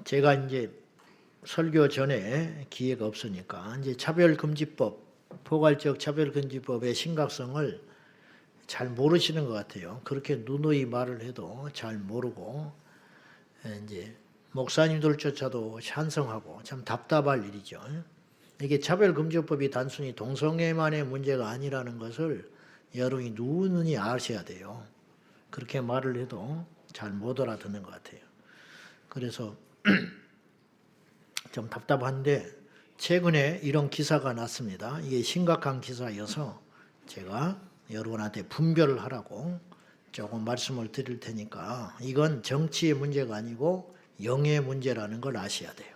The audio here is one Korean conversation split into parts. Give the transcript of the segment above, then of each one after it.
제가 이제 설교 전에 기회가 없으니까 이제 차별금지법, 포괄적 차별금지법의 심각성을 잘 모르시는 것 같아요. 그렇게 누누이 말을 해도 잘 모르고 이제 목사님들조차도 찬성하고 참 답답할 일이죠. 이게 차별금지법이 단순히 동성애만의 문제가 아니라는 것을 여러분이 누누이 아셔야 돼요. 그렇게 말을 해도 잘 못 알아듣는 것 같아요. 그래서 좀 답답한데 최근에 이런 기사가 났습니다. 이게 심각한 기사여서 제가 여러분한테 분별을 하라고 조금 말씀을 드릴 테니까 이건 정치의 문제가 아니고 영의 문제라는 걸 아셔야 돼요.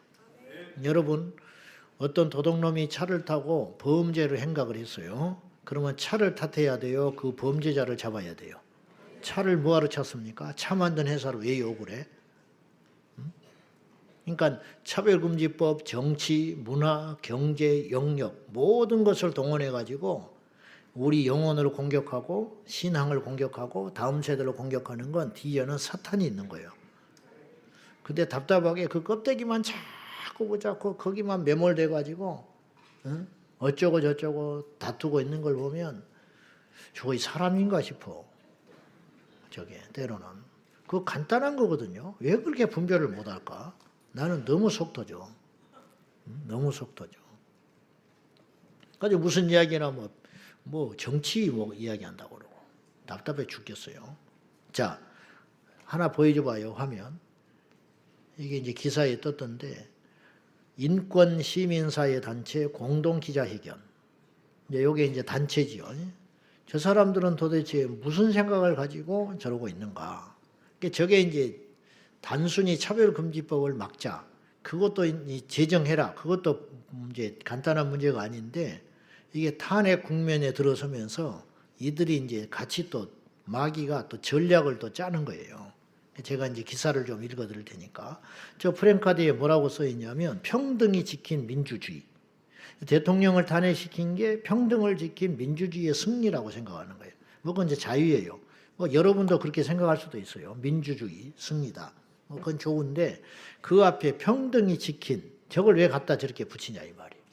여러분 어떤 도둑놈이 차를 타고 범죄를 행각을 했어요. 그러면 차를 탓해야 돼요? 그 범죄자를 잡아야 돼요? 차를 뭐하러 찼습니까? 차 만든 회사를 왜 욕을 해? 그러니까 차별금지법, 정치, 문화, 경제, 영역 모든 것을 동원해 가지고 우리 영혼을 공격하고 신앙을 공격하고 다음 세대를 공격하는 건 뒤에는 사탄이 있는 거예요. 근데 답답하게 그 껍데기만 자꾸 거기만 매몰돼 가지고 어쩌고 저쩌고 다투고 있는 걸 보면 저거 사람인가 싶어. 저게 때로는 그거 간단한 거거든요. 왜 그렇게 분별을 못 할까? 나는 너무 속 터져. 너무 속 터져. 가지고 무슨 이야기나 뭐 정치 이야기한다고 그러고 답답해 죽겠어요. 자, 하나 보여줘 봐요, 화면. 이게 이제 기사에 떴던데 인권 시민사회 단체 공동 기자회견. 이제 요게 이제 단체지요. 저 사람들은 도대체 무슨 생각을 가지고 저러고 있는가? 저게 이제 단순히 차별금지법을 막자. 그것도 제정해라. 그것도 이제 간단한 문제가 아닌데 이게 탄핵 국면에 들어서면서 이들이 이제 같이 또 마귀가 또 전략을 또 짜는 거예요. 제가 이제 기사를 좀 읽어드릴 테니까. 저 프랭카드에 뭐라고 써 있냐면 평등이 지킨 민주주의. 대통령을 탄핵시킨 게 평등을 지킨 민주주의의 승리라고 생각하는 거예요. 그건 이제 자유예요. 여러분도 그렇게 생각할 수도 있어요. 민주주의 승리다. 그건 좋은데 그 앞에 평등이 지킨 저걸 왜 갖다 저렇게 붙이냐 이 말이에요.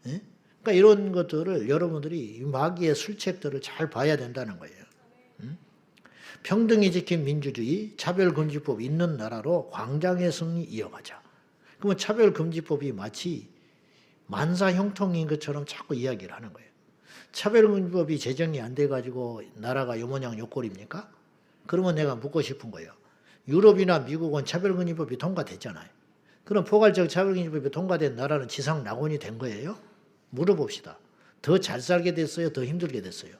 예? 그러니까 이런 것들을 여러분들이 마귀의 술책들을 잘 봐야 된다는 거예요. 평등이 지킨 민주주의, 차별금지법 있는 나라로 광장의 승리 이어가자. 그러면 차별금지법이 마치 만사형통인 것처럼 자꾸 이야기를 하는 거예요. 차별금지법이 제정이 안 돼가지고 나라가 요 모양 요 꼴입니까? 그러면 내가 묻고 싶은 거예요. 유럽이나 미국은 차별금지법이 통과됐잖아요. 그럼 포괄적 차별금지법이 통과된 나라는 지상 낙원이 된 거예요? 물어봅시다. 더 잘 살게 됐어요? 더 힘들게 됐어요?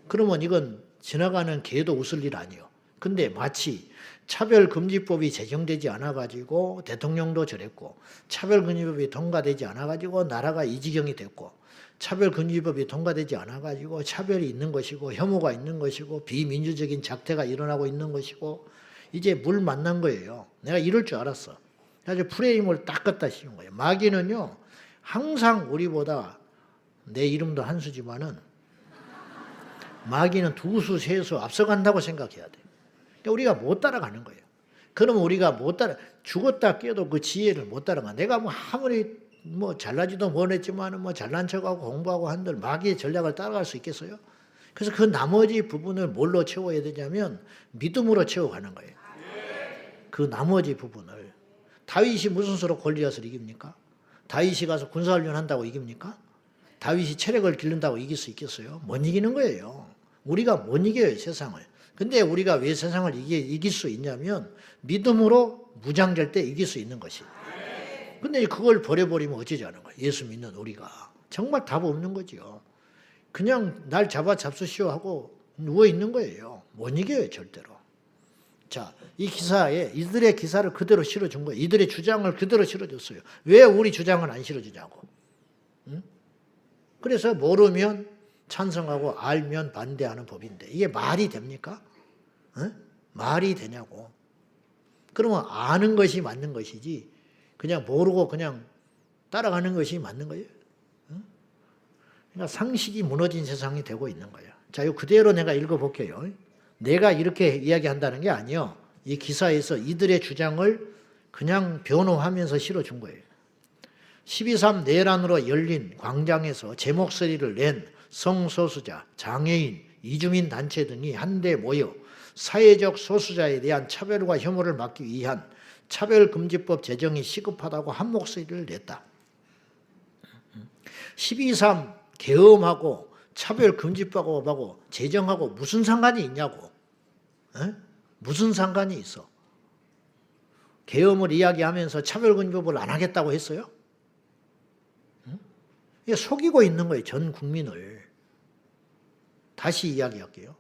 그러면 이건 지나가는 개도 웃을 일 아니에요. 근데 마치 차별금지법이 제정되지 않아가지고 대통령도 저랬고 차별금지법이 통과되지 않아가지고 나라가 이 지경이 됐고 차별금지법이 통과되지 않아가지고 차별이 있는 것이고 혐오가 있는 것이고 비민주적인 작태가 일어나고 있는 것이고 이제 물 만난 거예요. 내가 이럴 줄 알았어. 그래서 프레임을 딱 갖다 씌운 거예요. 마귀는요 항상 우리보다 내 이름도 한수지만은 마귀는 두수 세수 앞서간다고 생각해야 돼. 그러니까 우리가 못 따라가는 거예요. 그러면 우리가 죽었다 깨도 그 지혜를 못 따라가. 내가 아무리 잘나지도 못했지만 잘난 척하고 공부하고 한들 마귀의 전략을 따라갈 수 있겠어요? 그래서 그 나머지 부분을 뭘로 채워야 되냐면 믿음으로 채워가는 거예요. 그 나머지 부분을. 다윗이 무슨 수로 골리앗을 이깁니까? 다윗이 가서 군사훈련 한다고 이깁니까? 다윗이 체력을 기른다고 이길 수 있겠어요? 못 이기는 거예요. 우리가 못 이겨요, 세상을. 근데 우리가 왜 세상을 이길 수 있냐면 믿음으로 무장될 때 이길 수 있는 것이. 근데 그걸 버려버리면 어쩌자는 거예요. 예수 믿는 우리가. 정말 답 없는 거죠. 그냥 날 잡수시오 하고 누워 있는 거예요. 못 이겨요, 절대로. 자, 이 기사에 이들의 기사를 그대로 실어준 거예요. 이들의 주장을 그대로 실어줬어요. 왜 우리 주장을 안 실어주냐고. 그래서 모르면 찬성하고 알면 반대하는 법인데 이게 말이 됩니까? 말이 되냐고. 그러면 아는 것이 맞는 것이지 그냥 모르고 그냥 따라가는 것이 맞는 거예요. 그러니까 상식이 무너진 세상이 되고 있는 거예요. 자, 이거 그대로 내가 읽어볼게요. 내가 이렇게 이야기한다는 게 아니에요. 이 기사에서 이들의 주장을 그냥 변호하면서 실어준 거예요. 12.3 내란으로 열린 광장에서 제 목소리를 낸 성소수자, 장애인, 이주민 단체 등이 한데 모여 사회적 소수자에 대한 차별과 혐오를 막기 위한 차별금지법 제정이 시급하다고 한 목소리를 냈다. 12.3 계엄하고 차별금지법하고 제정하고 무슨 상관이 있냐고. 에? 무슨 상관이 있어. 계엄을 이야기하면서 차별금지법을 안 하겠다고 했어요? 이게 속이고 있는 거예요. 전 국민을. 다시 이야기할게요.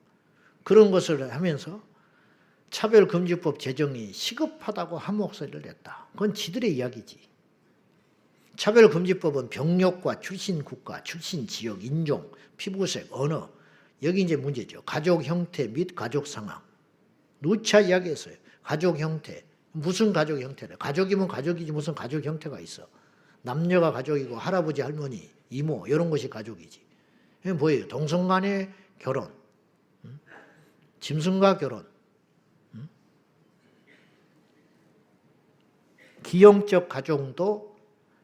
그런 것을 하면서 차별금지법 제정이 시급하다고 한 목소리를 냈다. 그건 지들의 이야기지. 차별금지법은 병력과 출신 국가, 출신 지역, 인종, 피부색, 언어, 여기 이제 문제죠. 가족 형태 및 가족 상황. 누차 이야기했어요. 가족 형태. 무슨 가족 형태래? 가족이면 가족이지 무슨 가족 형태가 있어. 남녀가 가족이고 할아버지, 할머니, 이모 이런 것이 가족이지. 이게 뭐예요? 동성 간의 결혼, 짐승과 결혼, 기형적 가정도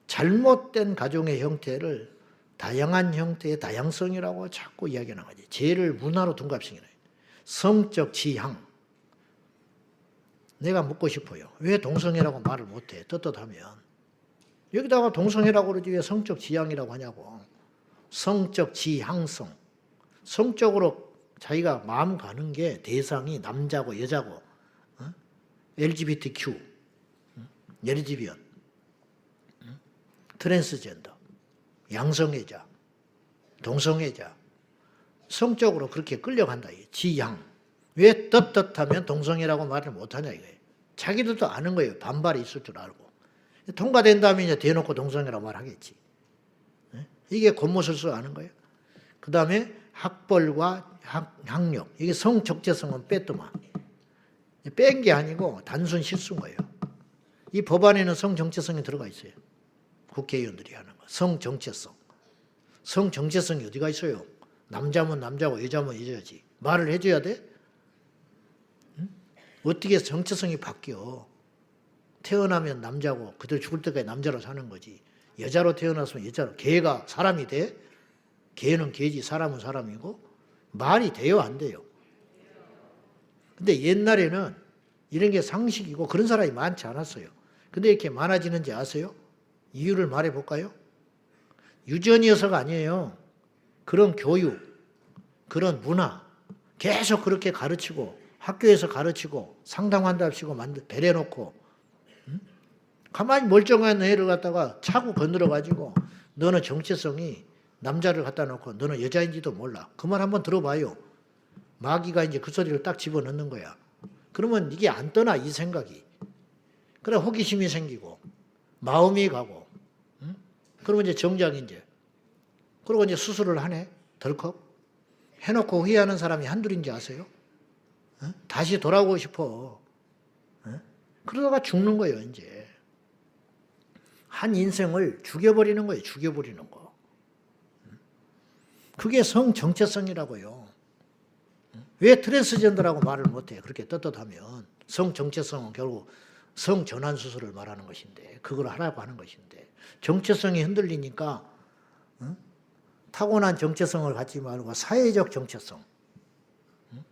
잘못된 가정의 형태를 다양한 형태의 다양성이라고 자꾸 이야기하는 거지. 죄를 문화로 둔갑시키는 거예요. 성적 지향. 내가 묻고 싶어요. 왜 동성애라고 말을 못해? 떳떳하면. 여기다가 동성애라고 그러지 왜 성적 지향이라고 하냐고. 성적 지향성. 성적으로 자기가 마음 가는 게 대상이 남자고 여자고, LGBTQ, 레즈비언, 트랜스젠더, 양성애자, 동성애자, 성적으로 그렇게 끌려간다. 지향. 왜 떳떳하면 동성애라고 말을 못하냐 이거예요. 자기들도 아는 거예요. 반발이 있을 줄 알고. 통과된 다음에 이제 대놓고 동성애라고 말하겠지. 이게 겉모술수 아는 거예요. 그 다음에 학벌과 학력. 이게 성적재성은 뺐더만. 뺀 게 아니고 단순 실수인 거예요. 이 법안에는 성정체성이 들어가 있어요. 국회의원들이 하는 거. 성정체성. 성정체성이 어디가 있어요? 남자면 남자고 여자면 여자지. 말을 해줘야 돼? 어떻게 정체성이 바뀌어? 태어나면 남자고 그들 죽을 때까지 남자로 사는 거지. 여자로 태어났으면 여자로. 개가 사람이 돼? 개는 개지 사람은 사람이고. 말이 돼요 안 돼요? 근데 옛날에는 이런 게 상식이고 그런 사람이 많지 않았어요. 근데 이렇게 많아지는지 아세요? 이유를 말해볼까요? 유전이어서가 아니에요. 그런 교육, 그런 문화 계속 그렇게 가르치고 학교에서 가르치고 상담한답시고 배려놓고 가만히 멀쩡한 애를 갖다가 차고 건드려가지고 너는 정체성이 남자를 갖다 놓고 너는 여자인지도 몰라. 그 말 한번 들어봐요. 마귀가 이제 그 소리를 딱 집어넣는 거야. 그러면 이게 안 떠나 이 생각이. 그래 호기심이 생기고 마음이 가고 그러면 이제 정작 이제 그리고 이제 수술을 하네. 덜컥. 해놓고 후회하는 사람이 한둘인지 아세요? 다시 돌아오고 싶어. 그러다가 죽는 거예요, 이제. 한 인생을 죽여버리는 거예요, 죽여버리는 거. 그게 성정체성이라고요. 왜 트랜스젠더라고 말을 못해? 그렇게 떳떳하면. 성정체성은 결국 성전환 수술을 말하는 것인데, 그걸 하라고 하는 것인데, 정체성이 흔들리니까, 타고난 정체성을 갖지 말고 사회적 정체성.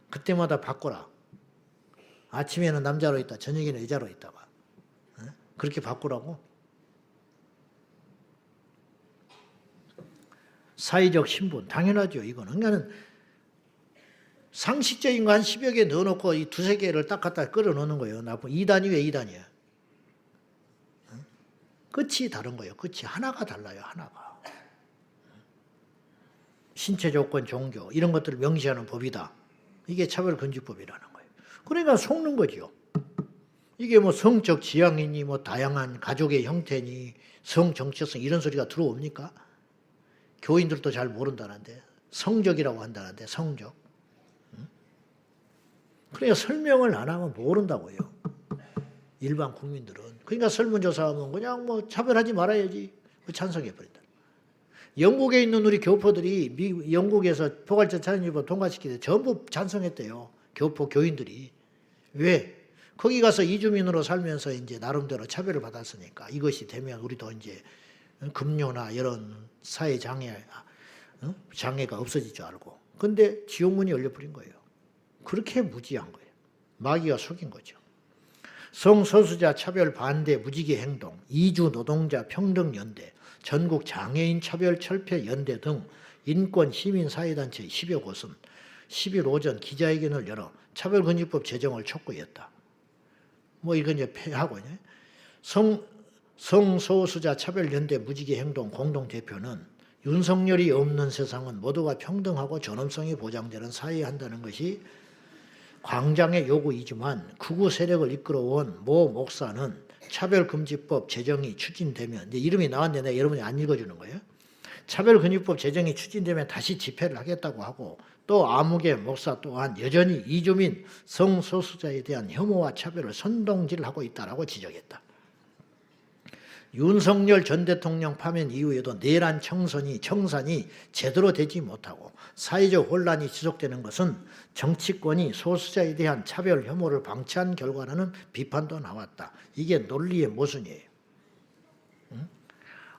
그때마다 바꾸라. 아침에는 남자로 있다, 저녁에는 여자로 있다가. 그렇게 바꾸라고? 사회적 신분, 당연하죠, 이거는. 그러니까 상식적인 거 한 10여 개 넣어놓고 이 두세 개를 딱 갖다 끌어 넣는 거예요. 나쁜 2단이 왜 2단이야? 끝이 다른 거예요. 끝이 하나가 달라요, 하나가. 신체 조건, 종교 이런 것들을 명시하는 법이다. 이게 차별금지법이라는 거예요. 그러니까 속는 거죠. 이게 뭐 성적 지향이니 뭐 다양한 가족의 형태니 성정체성 이런 소리가 들어옵니까? 교인들도 잘 모른다는데 성적이라고 한다는데 성적. 그러니까 설명을 안 하면 모른다고요. 일반 국민들은. 그러니까 설문조사하면 그냥 뭐 차별하지 말아야지. 찬성해버린다. 영국에 있는 우리 교포들이 영국에서 포괄적 차별금지법 통과시키는데 전부 찬성했대요. 교포 교인들이. 왜? 거기 가서 이주민으로 살면서 이제 나름대로 차별을 받았으니까 이것이 되면 우리도 이제 급료나 이런 사회 장애가 없어질 줄 알고. 근데 지옥문이 열려버린 거예요. 그렇게 무지한 거예요. 마귀가 속인 거죠. 성소수자 차별 반대 무지개 행동, 이주 노동자 평등연대, 전국 장애인 차별 철폐 연대 등 인권 시민사회단체 10여 곳은 10일 오전 기자회견을 열어 차별금지법 제정을 촉구했다. 뭐 이건 이제 폐하고, 성소수자 차별연대 무지개 행동 공동대표는 윤석열이 없는 세상은 모두가 평등하고 존엄성이 보장되는 사회에 한다는 것이 광장의 요구이지만 극우 세력을 이끌어온 모 목사는 차별금지법 제정이 추진되면, 이제 이름이 나왔는데 내가 여러분이 안 읽어주는 거예요. 차별금지법 제정이 추진되면 다시 집회를 하겠다고 하고, 또 아무개 목사 또한 여전히 이주민 성소수자에 대한 혐오와 차별을 선동질하고 있다라고 지적했다. 윤석열 전 대통령 파면 이후에도 내란 청산이 제대로 되지 못하고 사회적 혼란이 지속되는 것은 정치권이 소수자에 대한 차별 혐오를 방치한 결과라는 비판도 나왔다. 이게 논리의 모순이에요. 응?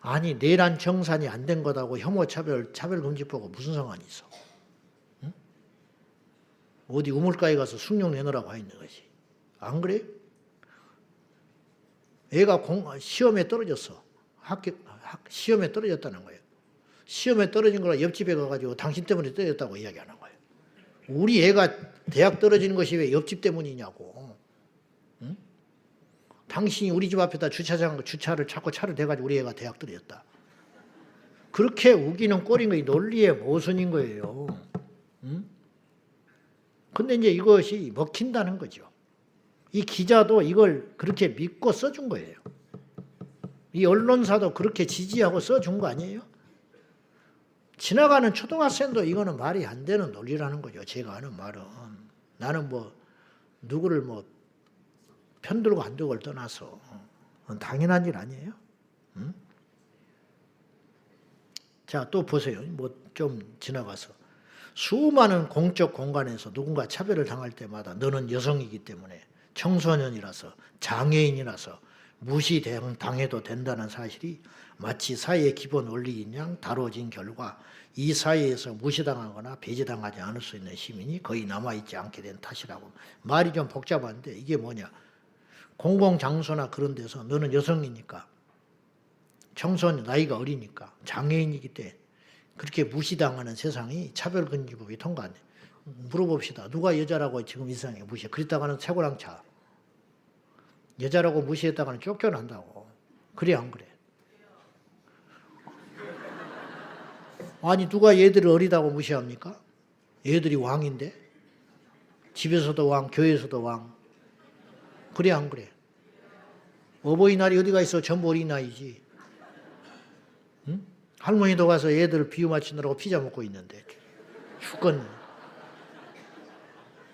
아니 내란 청산이 안 된 것하고 혐오 차별금지법과 무슨 상관이 있어? 응? 어디 우물가에 가서 숭늉 내놓으라고 하 있는 것이. 안 그래? 애가 시험에 떨어졌어. 시험에 떨어졌다는 거예요. 시험에 떨어진 거라 옆집에 가가지고 당신 때문에 떨어졌다고 이야기하는 거예요. 우리 애가 대학 떨어지는 것이 왜 옆집 때문이냐고. 응? 당신이 우리 집 앞에다 주차를 자꾸 차를 대가지고 우리 애가 대학 떨어졌다. 그렇게 우기는 꼴인 거예요. 논리의 모순인 거예요. 응? 근데 이제 이것이 먹힌다는 거죠. 이 기자도 이걸 그렇게 믿고 써준 거예요. 이 언론사도 그렇게 지지하고 써준 거 아니에요? 지나가는 초등학생도 이거는 말이 안 되는 논리라는 거죠. 제가 하는 말은. 나는 뭐 누구를 뭐 편들고 안 두고를 떠나서 당연한 일 아니에요? 응? 자, 또 보세요. 뭐 좀 지나가서. 수많은 공적 공간에서 누군가 차별을 당할 때마다 너는 여성이기 때문에 청소년이라서 장애인이라서 무시당해도 된다는 사실이 마치 사회의 기본 원리인 양 다뤄진 결과 이 사회에서 무시당하거나 배제당하지 않을 수 있는 시민이 거의 남아있지 않게 된 탓이라고. 말이 좀 복잡한데 이게 뭐냐. 공공장소나 그런 데서 너는 여성이니까 청소년 나이가 어리니까 장애인이기 때문에 그렇게 무시당하는 세상이 차별금지법이 통과하네. 물어봅시다. 누가 여자라고 지금 이 세상에 무시해. 그랬다가는 최고랑차. 여자라고 무시했다가는 쫓겨난다고. 그래 안 그래? 아니 누가 얘들을 어리다고 무시합니까? 얘들이 왕인데. 집에서도 왕, 교회에서도 왕. 그래 안 그래? 어버이날이 어디가 있어? 전부 어린아이지. 응? 할머니도 가서 애들 비유 맞추느라고 피자 먹고 있는데 죽겠네.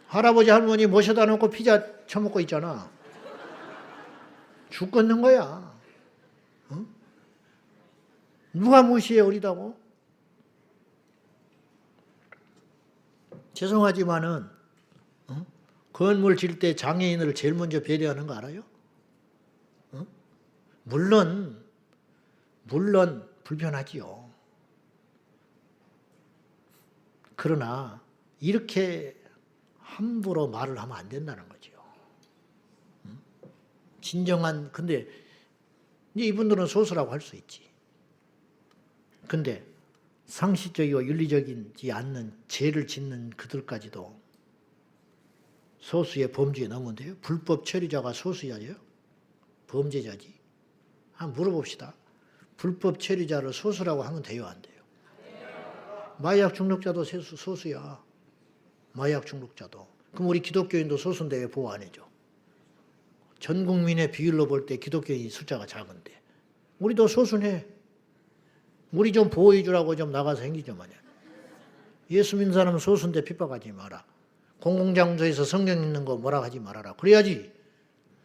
할아버지 할머니 모셔다 놓고 피자 처먹고 있잖아. 죽겠는 거야. 응? 누가 무시해 어리다고? 죄송하지만은 건물 질 때 장애인을 제일 먼저 배려하는 거 알아요? 물론 불편하지요. 그러나 이렇게 함부로 말을 하면 안 된다는 거죠. 진정한, 근데 이제 이분들은 소수라고 할 수 있지. 근데 상식적이고 윤리적이지 않는 죄를 짓는 그들까지도 소수의 범죄에 넘은데요. 불법 처리자가 소수자예요? 범죄자지. 한번 물어봅시다. 불법 처리자를 소수라고 하면 돼요, 안 돼요? 마약 중독자도 소수야. 마약 중독자도. 그럼 우리 기독교인도 소수인데 왜 보호 안 해줘? 전 국민의 비율로 볼 때 기독교인 숫자가 작은데. 우리도 소수네. 우리 좀 보호해 주라고 좀 나가서 행기 좀 하냐. 예수 믿는 사람은 소수인데 핍박하지 마라. 공공장소에서 성경 읽는 거 뭐라 하지 말아라. 그래야지.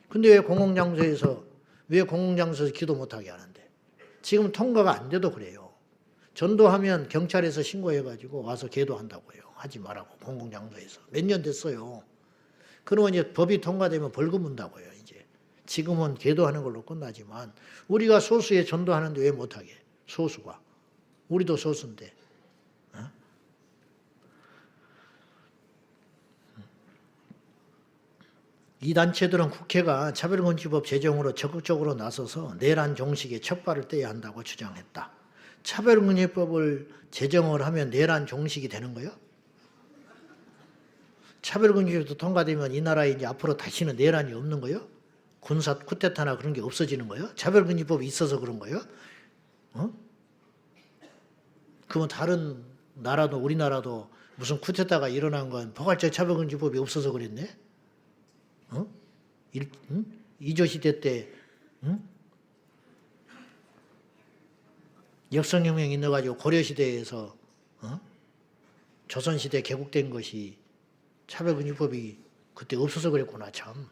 근데 왜 공공장소에서 기도 못하게 하는데. 지금 통과가 안 돼도 그래요. 전도하면 경찰에서 신고해가지고 와서 계도한다고요. 하지 말라고 공공장소에서. 몇 년 됐어요. 그러면 이제 법이 통과되면 벌금 문다고요. 이제 지금은 계도하는 걸로 끝나지만 우리가 소수에 전도하는데 왜 못하게? 소수가. 우리도 소수인데. 어? 이 단체들은 국회가 차별금지법 제정으로 적극적으로 나서서 내란 종식에 첫 발을 떼야 한다고 주장했다. 차별금지법을 제정을 하면 내란 종식이 되는 거예요? 차별금지법도 통과되면 이 나라에 이제 앞으로 다시는 내란이 없는 거예요? 군사 쿠데타나 그런 게 없어지는 거예요? 차별금지법이 있어서 그런 거예요? 어? 그러면 다른 나라도 우리나라도 무슨 쿠데타가 일어난 건 포괄적 차별금지법이 없어서 그랬네? 어? 응? 이조시대 때 응? 역성혁명이 있어가지고 고려시대에서 조선시대 개국된 것이 차별금지법이 그때 없어서 그랬구나 참.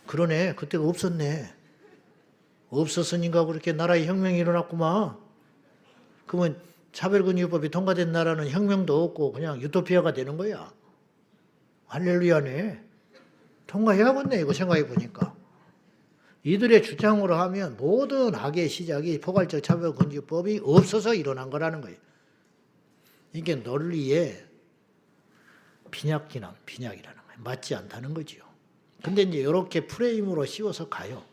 그러네. 그때가 없었네. 없었으니까 그렇게 나라에 혁명이 일어났구만. 그러면 차별금지법이 통과된 나라는 혁명도 없고 그냥 유토피아가 되는 거야. 할렐루야네. 통과해야겠네 이거 생각해 보니까. 이들의 주장으로 하면 모든 악의 시작이 포괄적 차별금지법이 없어서 일어난 거라는 거예요. 이게 논리에 빈약이라는 거예요. 맞지 않다는 거지요. 근데 이제 이렇게 프레임으로 씌워서 가요.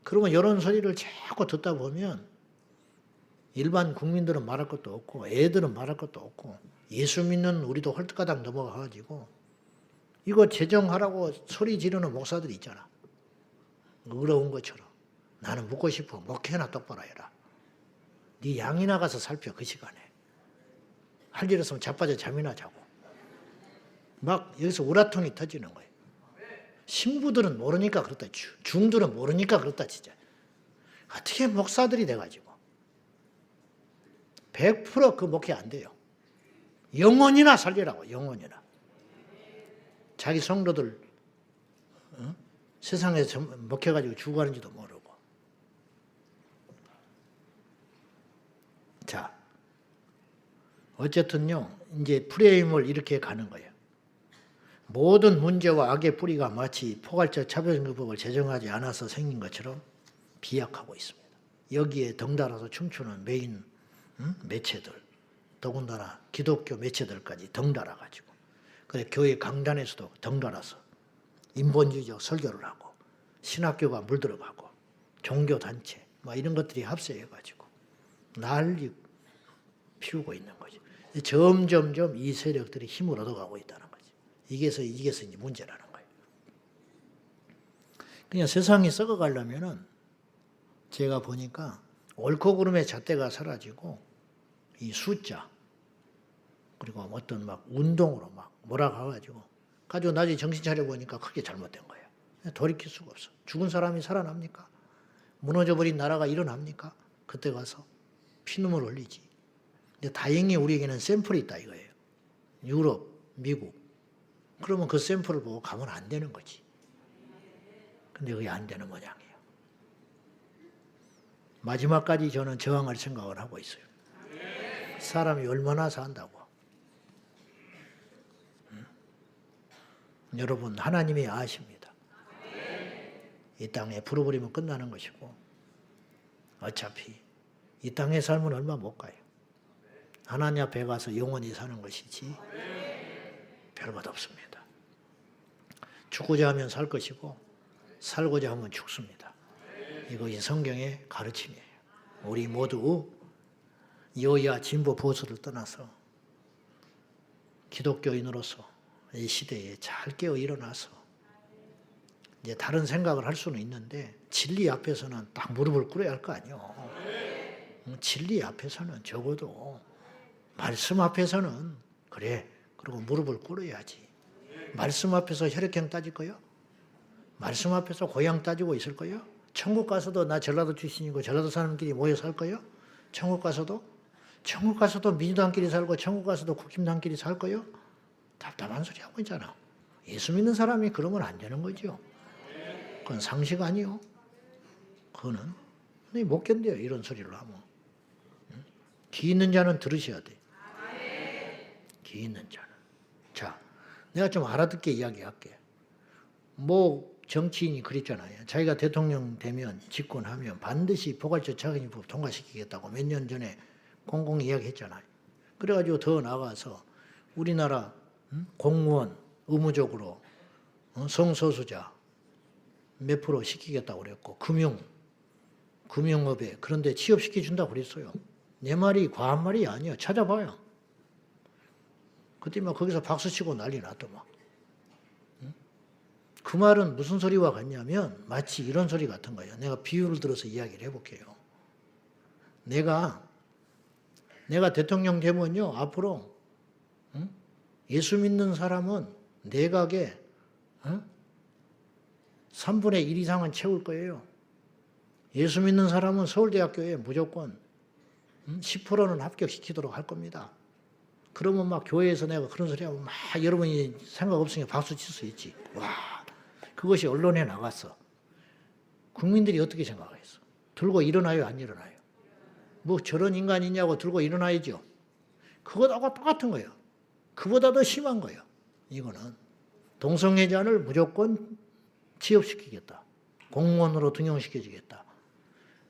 그러면 이런 소리를 자꾸 듣다 보면 일반 국민들은 말할 것도 없고 애들은 말할 것도 없고 예수 믿는 우리도 헐떡가닥 넘어가가지고 이거 제정하라고 소리 지르는 목사들이 있잖아. 어려운 것처럼. 나는 묻고 싶어. 목회나 똑바로 해라. 네 양이나 가서 살펴 그 시간에. 할 일 없으면 자빠져 잠이나 자고. 막 여기서 우라통이 터지는 거예요. 신부들은 모르니까 그렇다. 중들은 모르니까 그렇다 진짜. 어떻게 목사들이 돼가지고 100% 목회 안 돼요. 영혼이나 살리라고. 영혼이나. 자기 성도들 세상에서 먹혀가지고 죽어가는지도 모르고. 자, 어쨌든요, 이제 프레임을 이렇게 가는 거예요. 모든 문제와 악의 뿌리가 마치 포괄적 차별금지법을 제정하지 않아서 생긴 것처럼 비약하고 있습니다. 여기에 덩달아서 춤추는 메인 매체들, 더군다나 기독교 매체들까지 덩달아가지고, 그래 교회 강단에서도 덩달아서 인본주의적 설교를 하고 신학교가 물들어가고 종교단체 막 이런 것들이 합세해가지고 난리 피우고 있는 거죠. 점점점 이 세력들이 힘을 얻어가고 있다는 거죠. 이게서 이제 문제라는 거예요. 그냥 세상이 썩어가려면은 제가 보니까 옳고 그름의 잣대가 사라지고 이 숫자 그리고 어떤 막 운동으로 막 몰아가가지고 나중에 정신 차려보니까 크게 잘못된 거예요. 돌이킬 수가 없어. 죽은 사람이 살아납니까? 무너져버린 나라가 일어납니까? 그때 가서 피눈물 흘리지. 근데 다행히 우리에게는 샘플이 있다 이거예요. 유럽, 미국. 그러면 그 샘플을 보고 가면 안 되는 거지. 근데 그게 안 되는 모양이에요. 마지막까지 저는 저항할 생각을 하고 있어요. 사람이 얼마나 산다고. 여러분 하나님이 아십니다. 이 땅에 불어버리면 끝나는 것이고 어차피 이 땅의 삶은 얼마 못 가요. 하나님 앞에 가서 영원히 사는 것이지 별것 없습니다. 죽고자 하면 살 것이고 살고자 하면 죽습니다. 이것이 성경의 가르침이에요. 우리 모두 여야 진보 보수를 떠나서 기독교인으로서 이 시대에 잘 깨어 일어나서 이제 다른 생각을 할 수는 있는데 진리 앞에서는 딱 무릎을 꿇어야 할 거 아니에요. 진리 앞에서는 적어도 말씀 앞에서는 그래 그리고 무릎을 꿇어야지. 말씀 앞에서 혈액형 따질 거요? 말씀 앞에서 고향 따지고 있을 거요? 천국 가서도 나 전라도 출신이고 전라도 사람끼리 모여 살 거요? 천국 가서도 민주당끼리 살고 천국 가서도 국힘당끼리 살 거요? 답답한 소리 하고 있잖아. 예수 믿는 사람이 그러면 안 되는 거죠. 그건 상식 아니요. 그거는 못 견뎌요. 이런 소리를 하면. 귀 있는 자는 들으셔야 돼. 귀 있는 자는. 자, 내가 좀 알아듣게 이야기할게. 뭐 정치인이 그랬잖아요. 자기가 대통령 되면 집권하면 반드시 포괄적 차근위법 통과시키겠다고 몇 년 전에 공공히 이야기했잖아요. 그래가지고 더 나아가서 우리나라 공무원 의무적으로 성소수자 몇 프로 시키겠다고 그랬고 금융업에 그런데 취업시켜준다고 그랬어요. 내 말이 과한 말이 아니에요. 찾아봐요. 그때 막 거기서 박수치고 난리 났더만. 그 말은 무슨 소리와 같냐면 마치 이런 소리 같은 거예요. 내가 비유를 들어서 이야기를 해볼게요. 내가 대통령 되면요 앞으로 예수 믿는 사람은 내각에 3분의 1 이상은 채울 거예요. 예수 믿는 사람은 서울대학교에 무조건 10%는 합격시키도록 할 겁니다. 그러면 막 교회에서 내가 그런 소리 하면 막 여러분이 생각 없으니까 박수 칠 수 있지. 와, 그것이 언론에 나갔어. 국민들이 어떻게 생각하겠어? 들고 일어나요, 안 일어나요? 뭐 저런 인간이 있냐고 들고 일어나야죠. 그거하고 똑같은 거예요. 그보다 더 심한 거예요. 이거는 동성애자를 무조건 취업시키겠다. 공무원으로 등용시켜주겠다.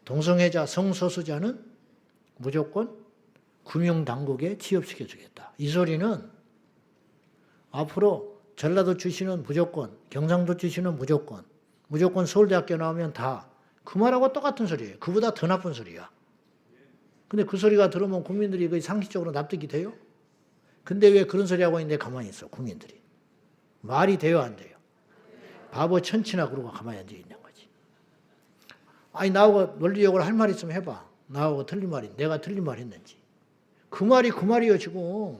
동성애자, 성소수자는 무조건 금융당국에 취업시켜주겠다. 이 소리는 앞으로 전라도 출신은 무조건, 경상도 출신은 무조건 서울대학교 나오면 다 그 말하고 똑같은 소리예요. 그보다 더 나쁜 소리야. 근데 그 소리가 들으면 국민들이 그 상식적으로 납득이 돼요? 근데 왜 그런 소리 하고 있는데 가만히 있어, 국민들이. 말이 돼요, 안 돼요? 바보 천치나 그러고 가만히 앉아 있는 거지. 아니, 나하고 논리적으로 할 말 있으면 해봐. 나하고 틀린 말이, 내가 틀린 말 했는지. 그 말이에요, 지금.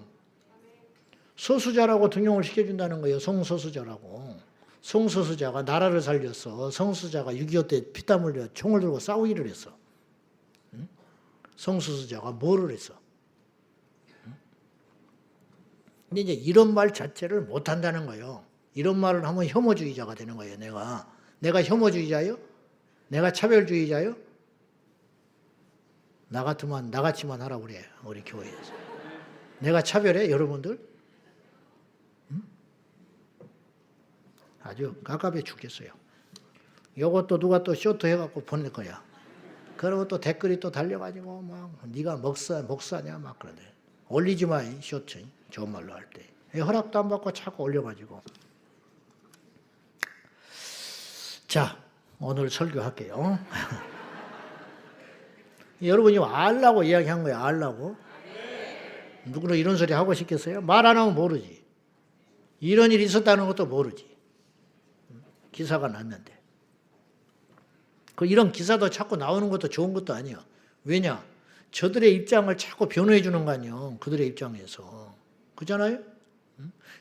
소수자라고 등용을 시켜준다는 거예요, 성소수자라고. 성소수자가 나라를 살렸어. 성소수자가 6.25 때 피땀 흘려 총을 들고 싸우기를 했어. 응? 성소수자가 뭐를 했어? 응? 근데 이제 이런 말 자체를 못 한다는 거예요. 이런 말을 하면 혐오주의자가 되는 거예요, 내가 혐오주의자요? 내가 차별주의자요? 나같이만 하라고 그래, 우리 교회에서. 내가 차별해, 여러분들? 아주 깝깝해 죽겠어요. 요것도 누가 또 쇼트 해갖고 보낼 거야. 그리고 또 댓글이 또 달려가지고 막 네가 목사냐 막 그러네. 올리지 마, 쇼트. 좋은 말로 할 때. 허락도 안 받고 자꾸 올려가지고. 자, 오늘 설교할게요. 여러분이 알라고 이야기한 거야, 알라고. 누구는 이런 소리 하고 싶겠어요? 말 안 하면 모르지. 이런 일이 있었다는 것도 모르지. 기사가 났는데. 이런 기사도 자꾸 나오는 것도 좋은 것도 아니야. 왜냐? 저들의 입장을 자꾸 변호해 주는 거 아니에요. 그들의 입장에서. 그렇잖아요?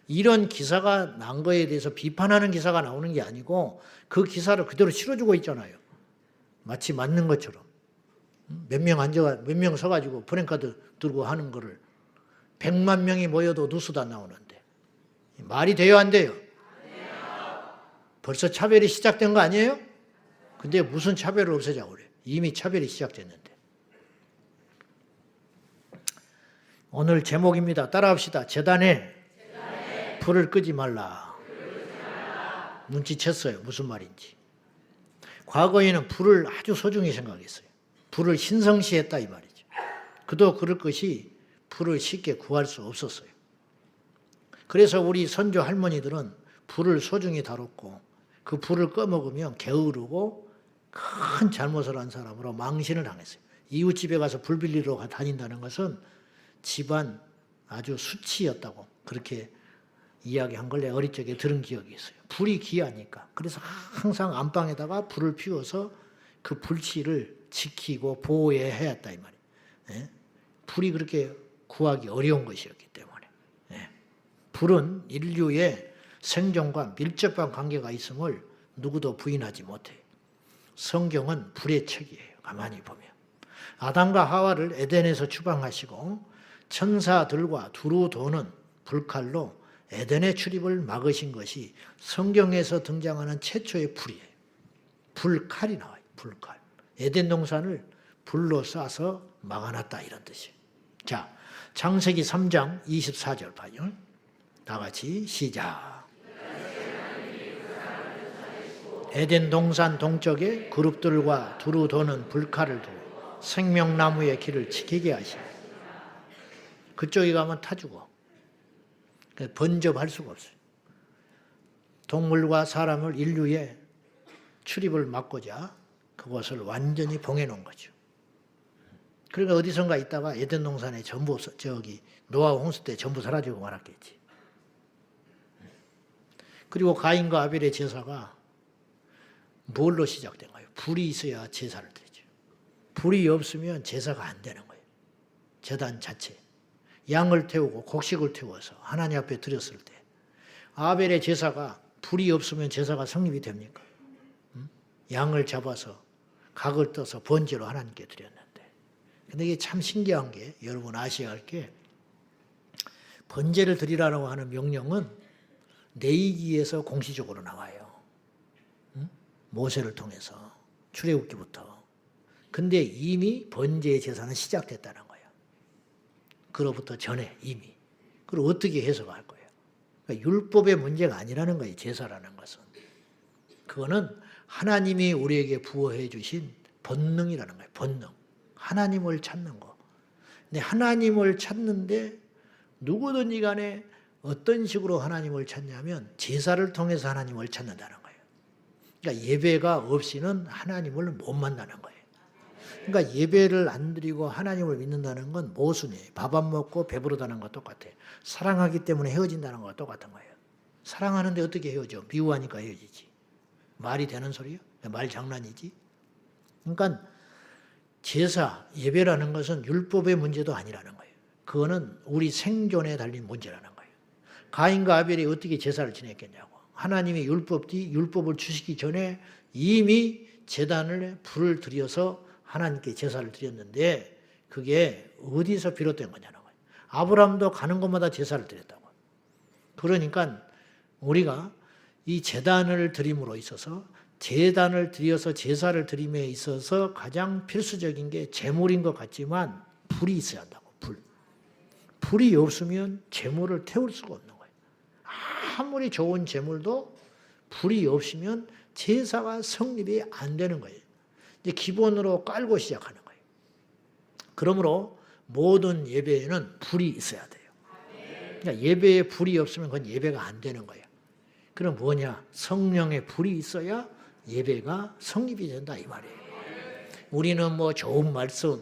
이런 기사가 난 거에 대해서 비판하는 기사가 나오는 게 아니고 그 기사를 그대로 실어주고 있잖아요. 마치 맞는 것처럼. 몇 명 서가지고 프랭카드 들고 하는 거를 100만 명이 모여도 누수도 안 나오는데. 말이 돼요, 안 돼요? 벌써 차별이 시작된 거 아니에요? 근데 무슨 차별을 없애자고 그래. 이미 차별이 시작됐는데. 오늘 제목입니다. 따라합시다. 재단에 불을 끄지 말라. 눈치챘어요. 무슨 말인지. 과거에는 불을 아주 소중히 생각했어요. 불을 신성시했다 이 말이죠. 그도 그럴 것이 불을 쉽게 구할 수 없었어요. 그래서 우리 선조 할머니들은 불을 소중히 다뤘고 그 불을 꺼먹으면 게으르고 큰 잘못을 한 사람으로 망신을 당했어요. 이웃집에 가서 불 빌리러 다닌다는 것은 집안 아주 수치였다고 그렇게 이야기한 걸 내가 어릴 적에 들은 기억이 있어요. 불이 귀하니까. 그래서 항상 안방에다가 불을 피워서 그 불씨를 지키고 보호해야 했다 이 말이에요. 예? 불이 그렇게 구하기 어려운 것이었기 때문에. 예? 불은 인류의 생존과 밀접한 관계가 있음을 누구도 부인하지 못해요. 성경은 불의 책이에요. 가만히 보면. 아담과 하와를 에덴에서 추방하시고 천사들과 두루 도는 불칼로 에덴의 출입을 막으신 것이 성경에서 등장하는 최초의 불이에요. 불칼이 나와요. 불칼. 에덴 동산을 불로 쏴서 막아놨다 이런 뜻이에요. 자, 창세기 3장 24절 봐요. 다 같이 시작. 에덴 동산 동쪽에 그룹들과 두루 도는 불칼을 두고 생명나무의 길을 지키게 하시니 그쪽에 가면 타 죽어. 번접할 수가 없어요. 동물과 사람을 인류의 출입을 막고자 그것을 완전히 봉해놓은 거죠. 그러니까 어디선가 있다가 에덴 동산에 전부 노아 홍수 때 전부 사라지고 말았겠지. 그리고 가인과 아벨의 제사가 뭘로 시작된 거예요? 불이 있어야 제사를 드리죠. 불이 없으면 제사가 안 되는 거예요. 제단 자체. 양을 태우고 곡식을 태워서 하나님 앞에 드렸을 때 아벨의 제사가 불이 없으면 제사가 성립이 됩니까? 양을 잡아서 각을 떠서 번제로 하나님께 드렸는데, 근데 이게 참 신기한 게 여러분 아셔야 할 게 번제를 드리라고 하는 명령은 레위기에서 공시적으로 나와요. 모세를 통해서 출애굽기부터. 근데 이미 번제의 제사는 시작됐다는 거예요. 그로부터 전에 이미. 그걸 어떻게 해석할 거예요? 그러니까 율법의 문제가 아니라는 거예요. 제사라는 것은. 그거는 하나님이 우리에게 부어해 주신 본능이라는 거예요. 본능. 하나님을 찾는 거. 근데 하나님을 찾는데 누구든지 간에 어떤 식으로 하나님을 찾냐면 제사를 통해서 하나님을 찾는다는 거예요. 그러니까 예배가 없이는 하나님을 못 만나는 거예요. 그러니까 예배를 안 드리고 하나님을 믿는다는 건 모순이에요. 밥 안 먹고 배부르다는 것과 똑같아요. 사랑하기 때문에 헤어진다는 것과 똑같은 거예요. 사랑하는데 어떻게 헤어져? 미워하니까 헤어지지. 말이 되는 소리요? 말 장난이지. 그러니까 제사, 예배라는 것은 율법의 문제도 아니라는 거예요. 그거는 우리 생존에 달린 문제라는 거예요. 가인과 아벨이 어떻게 제사를 지냈겠냐고. 하나님이 율법을 주시기 전에 이미 제단을 불을 들여서 하나님께 제사를 드렸는데 그게 어디서 비롯된 거냐는 거예요. 아브라함도 가는 곳마다 제사를 드렸다고. 그러니까 우리가 이 제단을 드림으로 있어서 제단을 드려서 제사를 드림에 있어서 가장 필수적인 게 제물인 것 같지만 불이 있어야 한다고. 불이 없으면 제물을 태울 수가 없는 거예요. 아무리 좋은 제물도 불이 없으면 제사가 성립이 안 되는 거예요. 이제 기본으로 깔고 시작하는 거예요. 그러므로 모든 예배에는 불이 있어야 돼요. 그러니까 예배에 불이 없으면 그건 예배가 안 되는 거예요. 그럼 뭐냐? 성령의 불이 있어야 예배가 성립이 된다 이 말이에요. 우리는 뭐 좋은 말씀,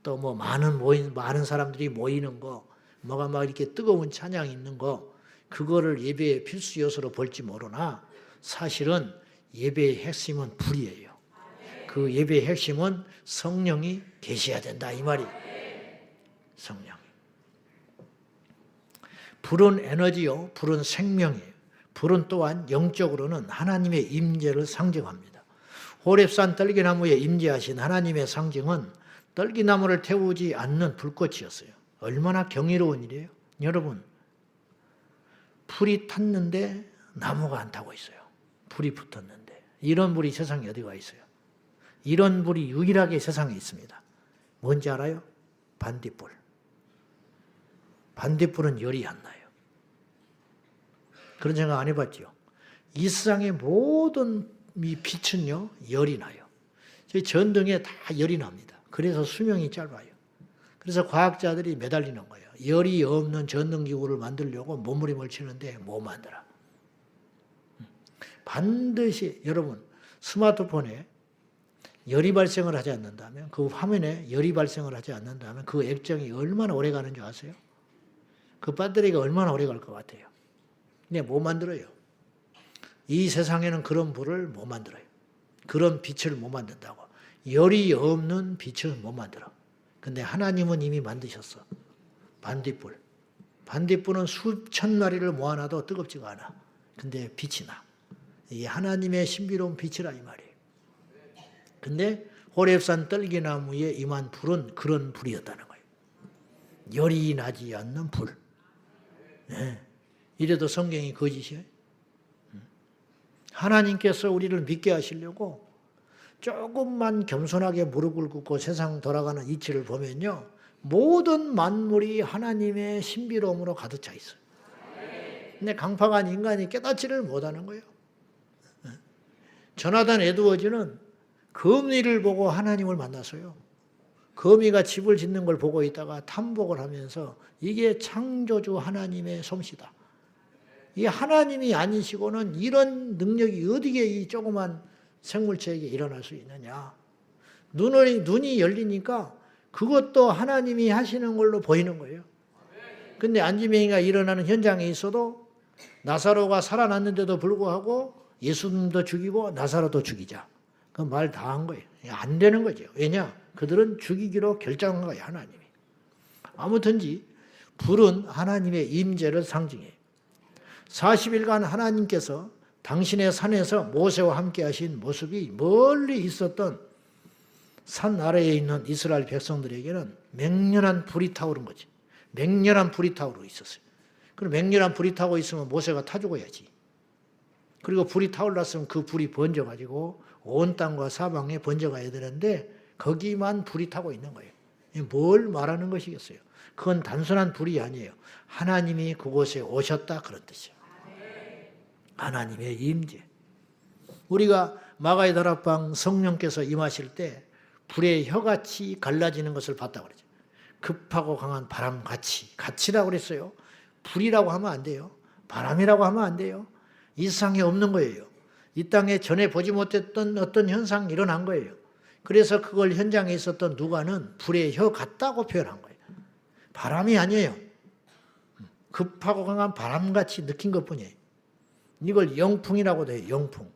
또 뭐 많은 사람들이 모이는 거, 뭐가 막 이렇게 뜨거운 찬양이 있는 거, 그거를 예배의 필수 요소로 볼지 모르나 사실은 예배의 핵심은 불이에요. 그 예배의 핵심은 성령이 계셔야 된다 이 말이에요. 성령. 불은 에너지요. 불은 생명이에요. 불은 또한 영적으로는 하나님의 임재를 상징합니다. 호렙산 떨기나무에 임재하신 하나님의 상징은 떨기나무를 태우지 않는 불꽃이었어요. 얼마나 경이로운 일이에요. 여러분, 불이 탔는데 나무가 안 타고 있어요. 불이 붙었는데. 이런 불이 세상에 어디가 있어요? 이런 불이 유일하게 세상에 있습니다. 뭔지 알아요? 반딧불. 반딧불은 열이 안 나요. 그런 생각 안 해봤죠? 이 세상의 모든 이 빛은요, 열이 나요. 저희 전등에 다 열이 납니다. 그래서 수명이 짧아요. 그래서 과학자들이 매달리는 거예요. 열이 없는 전등기구를 만들려고 몸부림을 치는데 못 만들어. 반드시 여러분 스마트폰에 열이 발생을 하지 않는다면, 그 화면에 열이 발생을 하지 않는다면 그 액정이 얼마나 오래 가는 줄 아세요? 그 배터리가 얼마나 오래 갈 것 같아요? 근데 못 만들어요. 이 세상에는 그런 불을 못 만들어요. 그런 빛을 못 만든다고. 열이 없는 빛을 못 만들어. 근데 하나님은 이미 만드셨어. 반딧불. 반딧불은 수천 마리를 모아놔도 뜨겁지가 않아. 근데 빛이 나. 이게 하나님의 신비로운 빛이라 이 말이에요. 근데 호렙산 떨기나무에 임한 불은 그런 불이었다는 거예요. 열이 나지 않는 불. 네. 이래도 성경이 거짓이에요? 하나님께서 우리를 믿게 하시려고 조금만 겸손하게 무릎을 꿇고 세상 돌아가는 이치를 보면요, 모든 만물이 하나님의 신비로움으로 가득 차 있어요. 근데 강팍한 인간이 깨닫지를 못하는 거예요. 조나단 에드워즈는 거미를 보고 하나님을 만났어요. 거미가 집을 짓는 걸 보고 있다가 탐복을 하면서 이게 창조주 하나님의 솜씨다. 이 하나님이 아니시고는 이런 능력이 어디에 이 조그만 생물체에게 일어날 수 있느냐. 눈이 열리니까 그것도 하나님이 하시는 걸로 보이는 거예요. 근데 안지명이가 일어나는 현장에 있어도 나사로가 살아났는데도 불구하고 예수님도 죽이고 나사로도 죽이자. 그 말 다 한 거예요. 안 되는 거죠. 왜냐? 그들은 죽이기로 결정한 거예요. 하나님이. 아무튼지 불은 하나님의 임재를 상징해요. 40일간 하나님께서 당신의 산에서 모세와 함께 하신 모습이 멀리 있었던 산 아래에 있는 이스라엘 백성들에게는 맹렬한 불이 타오른 거지. 맹렬한 불이 타오르고 있었어요. 그럼 맹렬한 불이 타고 있으면 모세가 타 죽어야지. 그리고 불이 타올랐으면 그 불이 번져가지고 온 땅과 사방에 번져가야 되는데 거기만 불이 타고 있는 거예요. 뭘 말하는 것이겠어요? 그건 단순한 불이 아니에요. 하나님이 그곳에 오셨다 그런 뜻이에요. 하나님의 임재. 우리가 마가의 다락방 성령께서 임하실 때 불의 혀같이 갈라지는 것을 봤다고 그러죠. 급하고 강한 바람같이. 같이라고 그랬어요. 불이라고 하면 안 돼요. 바람이라고 하면 안 돼요. 이 세상에 없는 거예요. 이 땅에 전에 보지 못했던 어떤 현상이 일어난 거예요. 그래서 그걸 현장에 있었던 누가는 불의 혀 같다고 표현한 거예요. 바람이 아니에요. 급하고 강한 바람같이 느낀 것뿐이에요. 이걸 영풍이라고도 해요. 영풍.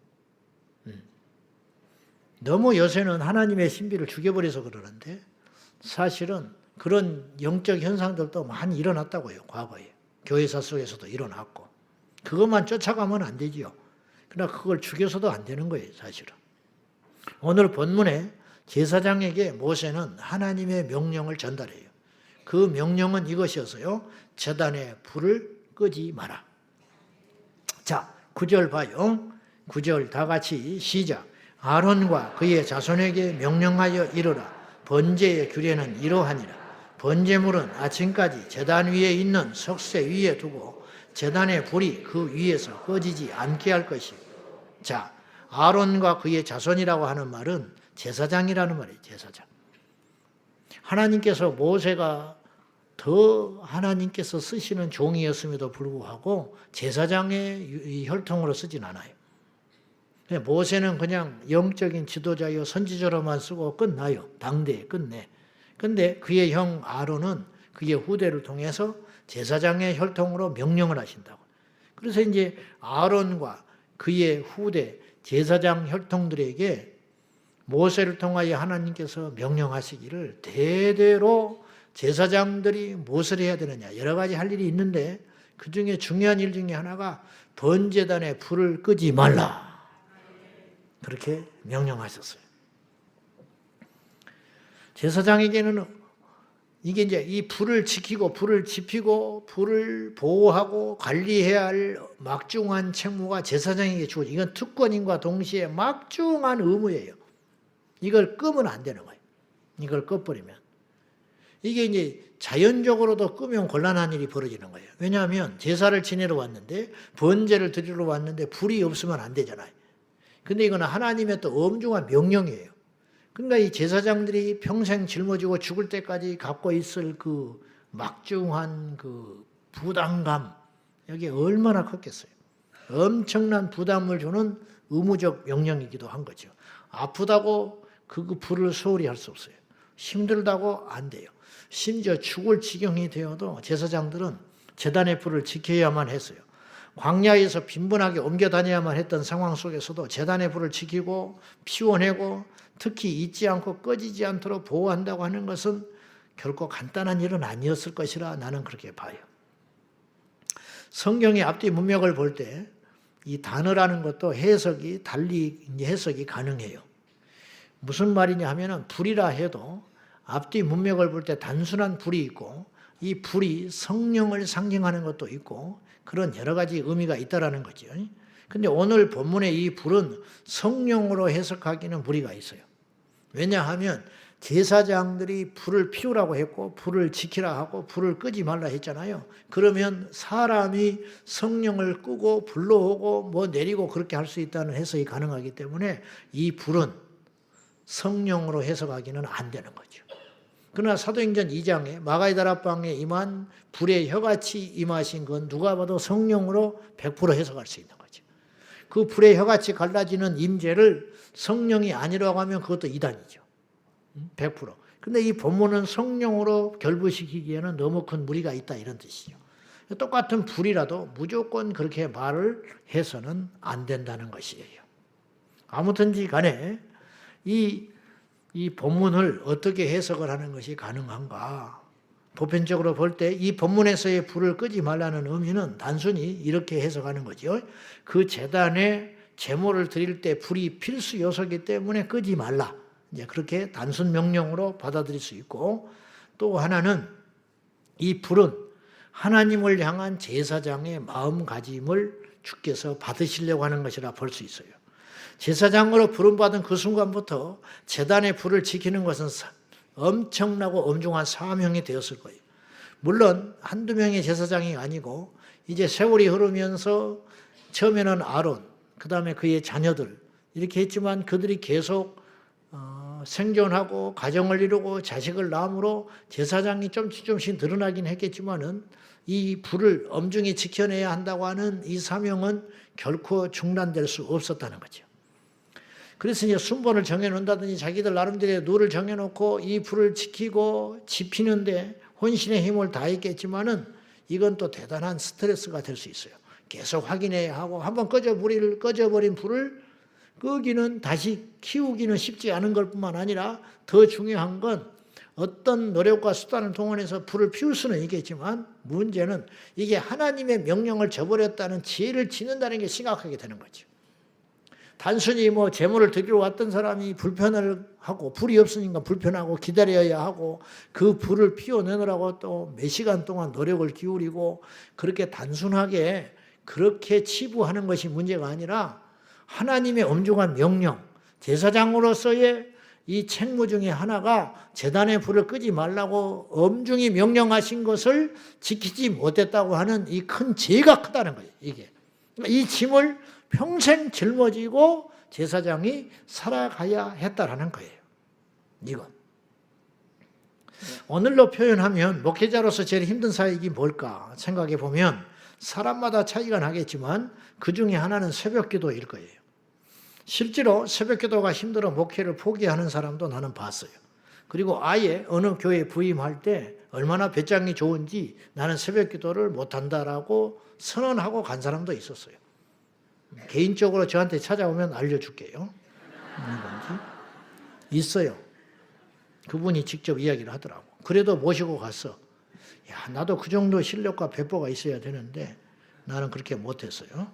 너무 요새는 하나님의 신비를 죽여버려서 그러는데 사실은 그런 영적 현상들도 많이 일어났다고요. 과거에. 교회사 속에서도 일어났고. 그것만 쫓아가면 안 되지요. 그러나 그걸 죽여서도 안 되는 거예요. 사실은. 오늘 본문에 제사장에게 모세는 하나님의 명령을 전달해요. 그 명령은 이것이었어요. 제단에 불을 끄지 마라. 자, 9절 봐요. 9절 다 같이 시작. 아론과 그의 자손에게 명령하여 이르라. 번제의 규례는 이러하니라. 번제물은 아침까지 제단 위에 있는 석쇠 위에 두고 제단의 불이 그 위에서 꺼지지 않게 할 것이요. 자, 아론과 그의 자손이라고 하는 말은 제사장이라는 말이에요. 제사장. 하나님께서 모세가 더 하나님께서 쓰시는 종이었음에도 불구하고 제사장의 혈통으로 쓰진 않아요. 모세는 그냥 영적인 지도자요 선지자로만 쓰고 끝나요. 당대에 끝내. 근데 그의 형 아론은 그의 후대를 통해서 제사장의 혈통으로 명령을 하신다고. 그래서 이제 아론과 그의 후대 제사장 혈통들에게 모세를 통하여 하나님께서 명령하시기를 대대로 제사장들이 무엇을 해야 되느냐. 여러 가지 할 일이 있는데 그 중에 중요한 일 중에 하나가 번제단에 불을 끄지 말라. 그렇게 명령하셨어요. 제사장에게는 이게 이제 이 불을 지키고 불을 지피고 불을 보호하고 관리해야 할 막중한 책무가 제사장에게 주어져. 이건 특권인과 동시에 막중한 의무예요. 이걸 끄면 안 되는 거예요. 이걸 꺼버리면. 이게 이제 자연적으로도 끄면 곤란한 일이 벌어지는 거예요. 왜냐하면 제사를 지내러 왔는데 번제를 드리러 왔는데 불이 없으면 안 되잖아요. 근데 이거는 하나님의 또 엄중한 명령이에요. 그러니까 이 제사장들이 평생 짊어지고 죽을 때까지 갖고 있을 그 막중한 그 부담감, 여기 얼마나 컸겠어요. 엄청난 부담을 주는 의무적 명령이기도 한 거죠. 아프다고 그 불을 소홀히 할 수 없어요. 힘들다고 안 돼요. 심지어 죽을 지경이 되어도 제사장들은 제단의 불을 지켜야만 했어요. 광야에서 빈번하게 옮겨 다녀야만 했던 상황 속에서도 제단의 불을 지키고 피워내고 특히 잊지 않고 꺼지지 않도록 보호한다고 하는 것은 결코 간단한 일은 아니었을 것이라 나는 그렇게 봐요. 성경의 앞뒤 문맥을 볼 때 이 단어라는 것도 해석이 달리 해석이 가능해요. 무슨 말이냐 하면은 불이라 해도 앞뒤 문맥을 볼 때 단순한 불이 있고 이 불이 성령을 상징하는 것도 있고 그런 여러 가지 의미가 있다라는 거죠. 근데 오늘 본문의 이 불은 성령으로 해석하기는 무리가 있어요. 왜냐하면 제사장들이 불을 피우라고 했고 불을 지키라 하고 불을 끄지 말라 했잖아요. 그러면 사람이 성령을 끄고 불러오고 뭐 내리고 그렇게 할 수 있다는 해석이 가능하기 때문에 이 불은 성령으로 해석하기는 안 되는 거죠. 그러나 사도행전 2장에 마가의 다락방에 임한 불의 혀같이 임하신 건 누가 봐도 성령으로 100% 해석할 수 있는 거죠. 그 불의 혀같이 갈라지는 임재를 성령이 아니라고 하면 그것도 이단이죠. 100%. 근데 이 본문은 성령으로 결부시키기에는 너무 큰 무리가 있다 이런 뜻이죠. 똑같은 불이라도 무조건 그렇게 말을 해서는 안 된다는 것이에요. 아무튼지 간에 이 본문을 어떻게 해석을 하는 것이 가능한가? 보편적으로 볼 때 이 본문에서의 불을 끄지 말라는 의미는 단순히 이렇게 해석하는 거죠. 그 제단에 제물을 드릴 때 불이 필수 요소이기 때문에 끄지 말라. 이제 그렇게 단순 명령으로 받아들일 수 있고, 또 하나는 이 불은 하나님을 향한 제사장의 마음가짐을 주께서 받으시려고 하는 것이라 볼 수 있어요. 제사장으로 부름받은 그 순간부터 제단의 불을 지키는 것은 엄청나고 엄중한 사명이 되었을 거예요. 물론 한두 명의 제사장이 아니고 이제 세월이 흐르면서 처음에는 아론, 그 다음에 그의 자녀들 이렇게 했지만 그들이 계속 생존하고 가정을 이루고 자식을 낳음으로 제사장이 조금씩 늘어나긴 했겠지만은 이 불을 엄중히 지켜내야 한다고 하는 이 사명은 결코 중단될 수 없었다는 거죠. 그래서 이제 순번을 정해놓는다든지 자기들 나름대로의 룰을 정해놓고 이 불을 지키고 지피는데 혼신의 힘을 다했겠지만은 이건 또 대단한 스트레스가 될 수 있어요. 계속 확인해야 하고 한번 꺼져버린 불을 끄기는 다시 키우기는 쉽지 않은 것 뿐만 아니라 더 중요한 건 어떤 노력과 수단을 동원해서 불을 피울 수는 있겠지만 문제는 이게 하나님의 명령을 저버렸다는 죄를 짓는다는 게 심각하게 되는 거죠. 단순히 뭐 제물을 드리러 왔던 사람이 불편을 하고 불이 없으니까 불편하고 기다려야 하고 그 불을 피워내느라고 또 몇 시간 동안 노력을 기울이고 그렇게 단순하게 그렇게 치부하는 것이 문제가 아니라 하나님의 엄중한 명령, 제사장으로서의 이 책무 중에 하나가 제단의 불을 끄지 말라고 엄중히 명령하신 것을 지키지 못했다고 하는 이 큰 죄가 크다는 거예요. 이게 이 짐을 평생 짊어지고 제사장이 살아가야 했다라는 거예요. 이건 오늘로 표현하면 목회자로서 제일 힘든 사역이 뭘까 생각해 보면 사람마다 차이가 나겠지만 그 중에 하나는 새벽기도일 거예요. 실제로 새벽기도가 힘들어 목회를 포기하는 사람도 나는 봤어요. 그리고 아예 어느 교회에 부임할 때 얼마나 배짱이 좋은지 나는 새벽기도를 못한다라고 선언하고 간 사람도 있었어요. 개인적으로 저한테 찾아오면 알려줄게요. 있어요. 그분이 직접 이야기를 하더라고. 그래도 모시고 갔어. 야, 나도 그 정도 실력과 배포가 있어야 되는데 나는 그렇게 못했어요.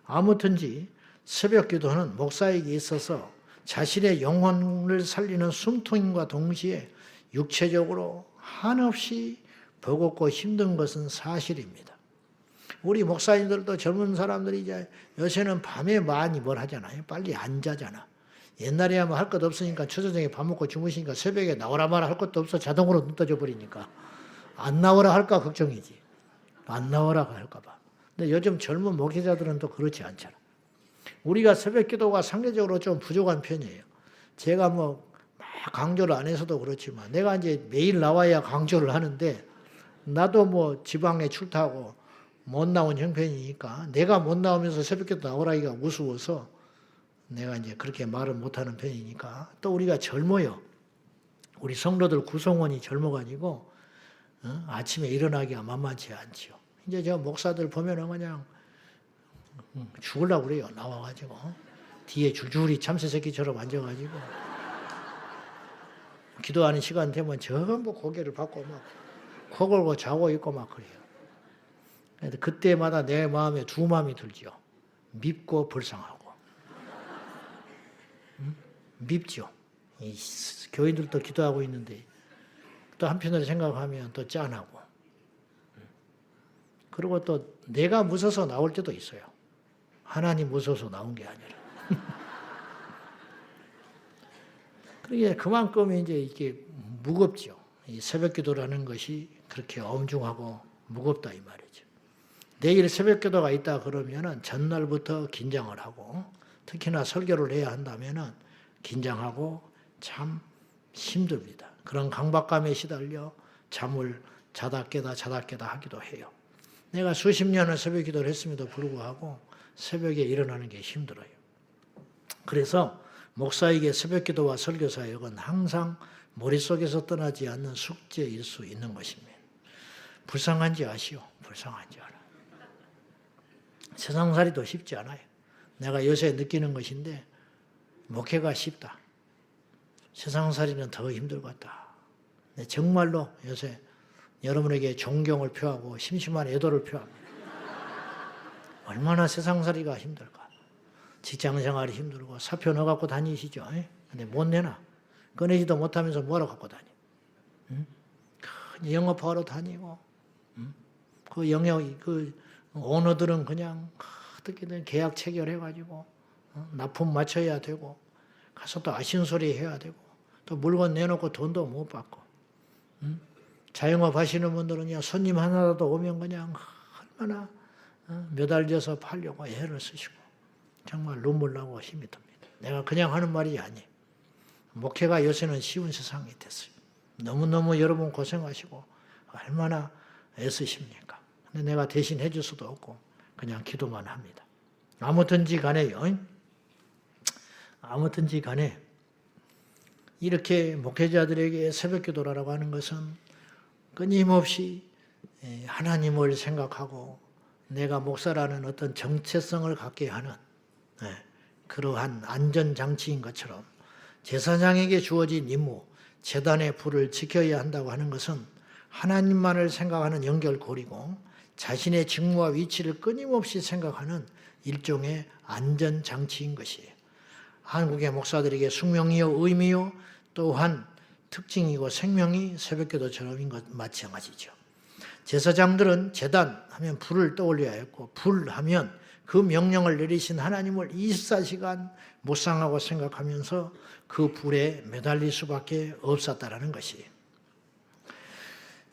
아무튼지 새벽 기도는 목사에게 있어서 자신의 영혼을 살리는 숨통임과 동시에 육체적으로 한없이 버겁고 힘든 것은 사실입니다. 우리 목사님들도 젊은 사람들이 이제 요새는 밤에 많이 뭘 하잖아요. 빨리 안 자잖아. 옛날에 하면 할 것 없으니까 초저녁에 밥 먹고 주무시니까 새벽에 나오라 마라 할 것도 없어. 자동으로 눈 떠져 버리니까. 안 나오라 할까 걱정이지. 안 나오라 할까 봐. 근데 요즘 젊은 목회자들은 또 그렇지 않잖아. 우리가 새벽 기도가 상대적으로 좀 부족한 편이에요. 제가 뭐 막 강조를 안 해서도 그렇지만 내가 이제 매일 나와야 강조를 하는데 나도 뭐 지방에 출타하고 못 나온 형편이니까 내가 못 나오면서 새벽 기도 나오라기가 우스워서 내가 이제 그렇게 말을 못하는 편이니까 또 우리가 젊어요. 우리 성도들 구성원이 젊어가지고 아침에 일어나기가 만만치 않지요. 이제 저 목사들 보면은 그냥 죽으려고 그래요. 나와가지고 뒤에 줄줄이 참새새끼처럼 앉아가지고 기도하는 시간 되면 전부 고개를 받고 막 코 골고 자고 있고 막 그래요. 그때마다 내 마음에 두 마음이 들죠. 밉고 불쌍하고. 밉죠. 이 교인들도 기도하고 있는데 또 한편으로 생각하면 또 짠하고. 그리고 또 내가 무서워서 나올 때도 있어요. 하나님 무서워서 나온 게 아니라. 그러게 그만큼 이제 이게 무겁죠. 이 새벽기도라는 것이 그렇게 엄중하고 무겁다 이 말이죠. 내일 새벽기도가 있다 그러면은 전날부터 긴장을 하고 특히나 설교를 해야 한다면은 긴장하고 참 힘듭니다. 그런 강박감에 시달려 잠을 자다 깨다 하기도 해요. 내가 수십 년을 새벽기도를 했음에도 불구하고 새벽에 일어나는 게 힘들어요. 그래서 목사에게 새벽기도와 설교사역은 항상 머릿속에서 떠나지 않는 숙제일 수 있는 것입니다. 불쌍한지 아시오? 불쌍한지 알아요. 세상살이도 쉽지 않아요. 내가 요새 느끼는 것인데 목회가 쉽다. 세상살이는 더 힘들겠다. 정말로 요새 여러분에게 존경을 표하고 심심한 애도를 표합니다. 얼마나 세상살이가 힘들까. 직장생활이 힘들고 사표 넣어갖고 다니시죠. 근데 못 내놔. 꺼내지도 못하면서 뭐하러 갖고 다니. 영업하러 다니고 그 영역 그 오너들은 그냥 어떻게든 계약 체결해가지고 납품 맞춰야 되고 가서 또 아신소리 해야 되고 또 물건 내놓고 돈도 못 받고 자영업 하시는 분들은 그냥 손님 하나라도 오면 그냥 얼마나 몇 알 져서 팔려고 애를 쓰시고 정말 눈물 나고 힘이 듭니다. 내가 그냥 하는 말이 아니에요. 목회가 요새는 쉬운 세상이 됐어요. 너무너무 여러분 고생하시고 얼마나 애쓰십니까? 근데 내가 대신 해줄 수도 없고 그냥 기도만 합니다. 아무튼지 간에요. 아무튼지 간에 이렇게 목회자들에게 새벽기도라고 하는 것은 끊임없이 하나님을 생각하고 내가 목사라는 어떤 정체성을 갖게 하는 그러한 안전장치인 것처럼 제사장에게 주어진 임무, 제단의 불을 지켜야 한다고 하는 것은 하나님만을 생각하는 연결고리고 자신의 직무와 위치를 끊임없이 생각하는 일종의 안전장치인 것이에요. 한국의 목사들에게 숙명이요 의미요 또한 특징이고 생명이 새벽기도처럼인 것 마찬가지죠. 제사장들은 제단 하면 불을 떠올려야 했고 불 하면 그 명령을 내리신 하나님을 24시간 묵상하고 생각하면서 그 불에 매달릴 수밖에 없었다라는 것이에요.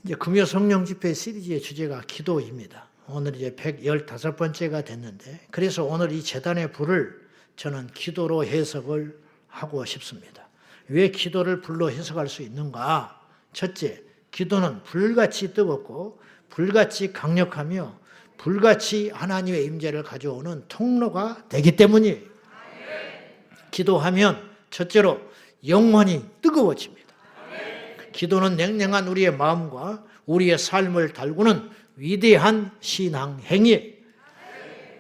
이제 금요 성령 집회 시리즈의 주제가 기도입니다. 오늘 이제 115번째가 됐는데 그래서 오늘 이 제단의 불을 저는 기도로 해석을 하고 싶습니다. 왜 기도를 불로 해석할 수 있는가? 첫째, 기도는 불같이 뜨겁고 불같이 강력하며 불같이 하나님의 임재를 가져오는 통로가 되기 때문이에요. 기도하면 첫째로 영혼이 뜨거워집니다. 기도는 냉랭한 우리의 마음과 우리의 삶을 달구는 위대한 신앙 행위예요.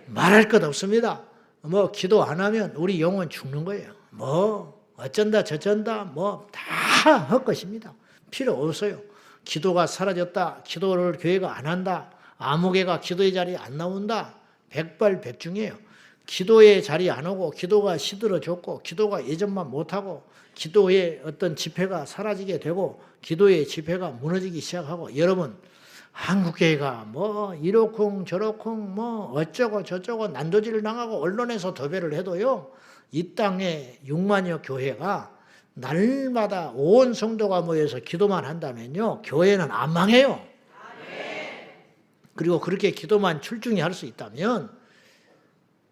말할 것 없습니다. 뭐 기도 안 하면 우리 영혼 죽는 거예요. 뭐 어쩐다 저쩐다 뭐 다 헛것입니다. 필요 없어요. 기도가 사라졌다. 기도를 교회가 안 한다. 아무개가 기도의 자리에 안 나온다. 백발백중이에요. 기도의 자리에 안 오고 기도가 시들어졌고 기도가 예전만 못하고 기도의 어떤 집회가 사라지게 되고 기도의 집회가 무너지기 시작하고 여러분 한국교회가 뭐 이러쿵 저러쿵 뭐 어쩌고 저쩌고 난도질을 당하고 언론에서 도배를 해도요. 이 땅에 6만여 교회가 날마다 온 성도가 모여서 기도만 한다면요. 교회는 안 망해요. 그리고 그렇게 기도만 출중히 할 수 있다면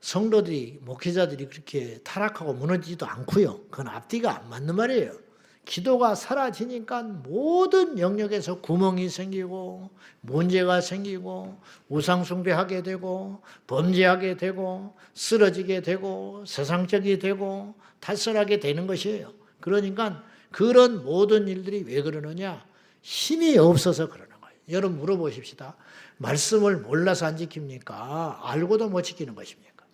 성도들이 목회자들이 그렇게 타락하고 무너지지도 않고요. 그건 앞뒤가 안 맞는 말이에요. 기도가 사라지니까 모든 영역에서 구멍이 생기고 문제가 생기고 우상숭배하게 되고 범죄하게 되고 쓰러지게 되고 세상적이 되고 탈선하게 되는 것이에요. 그러니까 그런 모든 일들이 왜 그러느냐? 힘이 없어서 그러는 거예요. 여러분 물어보십시다. 말씀을 몰라서 안 지킵니까? 알고도 못 지키는 것입니까?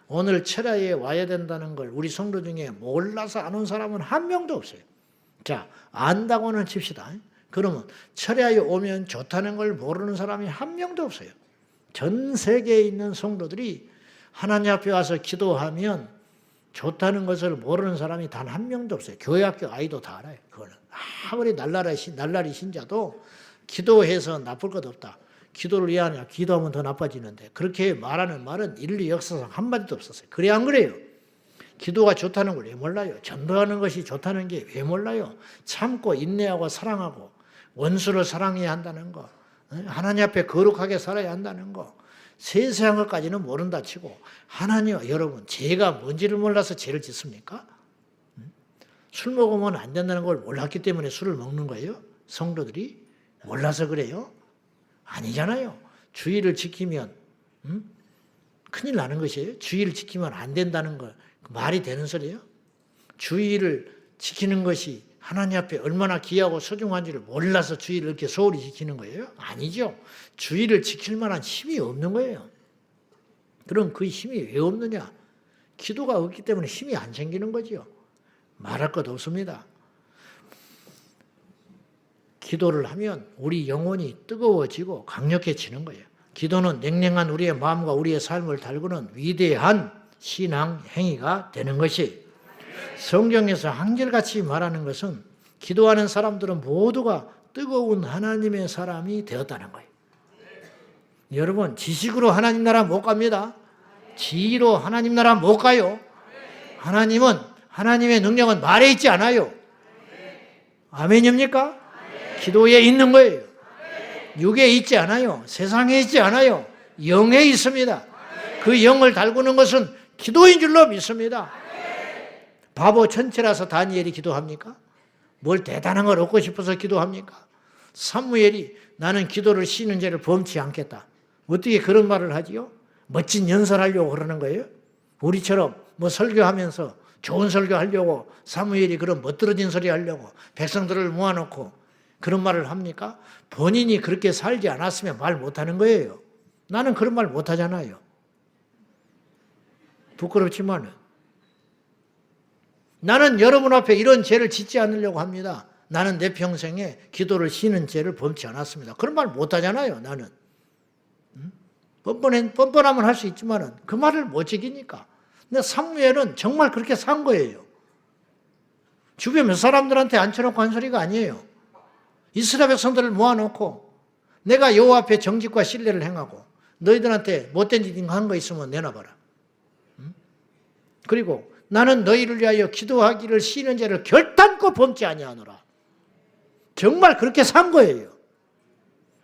오늘 철야에 와야 된다는 걸 우리 성도 중에 몰라서 안 온 사람은 한 명도 없어요. 자, 안다고는 칩시다. 그러면 철야에 오면 좋다는 걸 모르는 사람이 한 명도 없어요. 전 세계에 있는 성도들이 하나님 앞에 와서 기도하면 좋다는 것을 모르는 사람이 단 한 명도 없어요. 교회 학교 아이도 다 알아요. 그거는 아무리 날라리 신자도 기도해서 나쁠 것 없다. 기도를 왜 하냐? 기도하면 더 나빠지는데 그렇게 말하는 말은 인류 역사상 한마디도 없었어요. 그래 안 그래요? 기도가 좋다는 걸 왜 몰라요? 전도하는 것이 좋다는 게 왜 몰라요? 참고 인내하고 사랑하고 원수를 사랑해야 한다는 거, 하나님 앞에 거룩하게 살아야 한다는 거, 세세한 것까지는 모른다 치고 하나님, 여러분, 죄가 뭔지를 몰라서 죄를 짓습니까? 술 먹으면 안 된다는 걸 몰랐기 때문에 술을 먹는 거예요? 성도들이? 몰라서 그래요? 아니잖아요. 주의를 지키면 큰일 나는 것이에요. 주의를 지키면 안 된다는 거 말이 되는 소리예요? 주의를 지키는 것이 하나님 앞에 얼마나 귀하고 소중한지를 몰라서 주의를 이렇게 소홀히 지키는 거예요? 아니죠. 주의를 지킬 만한 힘이 없는 거예요. 그럼 그 힘이 왜 없느냐? 기도가 없기 때문에 힘이 안 생기는 거죠. 말할 것 없습니다. 기도를 하면 우리 영혼이 뜨거워지고 강력해지는 거예요. 기도는 냉랭한 우리의 마음과 우리의 삶을 달구는 위대한 신앙 행위가 되는 것이, 성경에서 한결같이 말하는 것은 기도하는 사람들은 모두가 뜨거운 하나님의 사람이 되었다는 거예요. 여러분, 지식으로 하나님 나라 못 갑니다. 지혜로 하나님 나라 못 가요. 하나님의 능력은 말에 있지 않아요. 아멘입니까? 기도에 있는 거예요. 육에 있지 않아요. 세상에 있지 않아요. 영에 있습니다. 그 영을 달구는 것은 기도인 줄로 믿습니다. 바보 천체라서 다니엘이 기도합니까? 뭘 대단한 걸 얻고 싶어서 기도합니까? 사무엘이 나는 기도를 쉬는 죄를 범치 않겠다. 어떻게 그런 말을 하지요? 멋진 연설하려고 그러는 거예요? 우리처럼 뭐 설교하면서 좋은 설교하려고 사무엘이 그런 멋들어진 소리 하려고 백성들을 모아놓고 그런 말을 합니까? 본인이 그렇게 살지 않았으면 말 못하는 거예요. 나는 그런 말 못하잖아요. 부끄럽지만 나는 여러분 앞에 이런 죄를 짓지 않으려고 합니다. 나는 내 평생에 기도를 쉬는 죄를 범치 않았습니다. 그런 말 못하잖아요. 나는 뻔뻔하면 할 수 있지만 그 말을 못 지키니까. 근데 사무엘은 정말 그렇게 산 거예요. 주변 몇 사람들한테 앉혀놓고 한 소리가 아니에요. 이스라엘 백성들을 모아놓고 내가 여호와 앞에 정직과 신뢰를 행하고 너희들한테 못된 짓 한 거 있으면 내놔봐라. 그리고 나는 너희를 위하여 기도하기를 쉬는 죄를 결단코 범치 아니하노라. 정말 그렇게 산 거예요.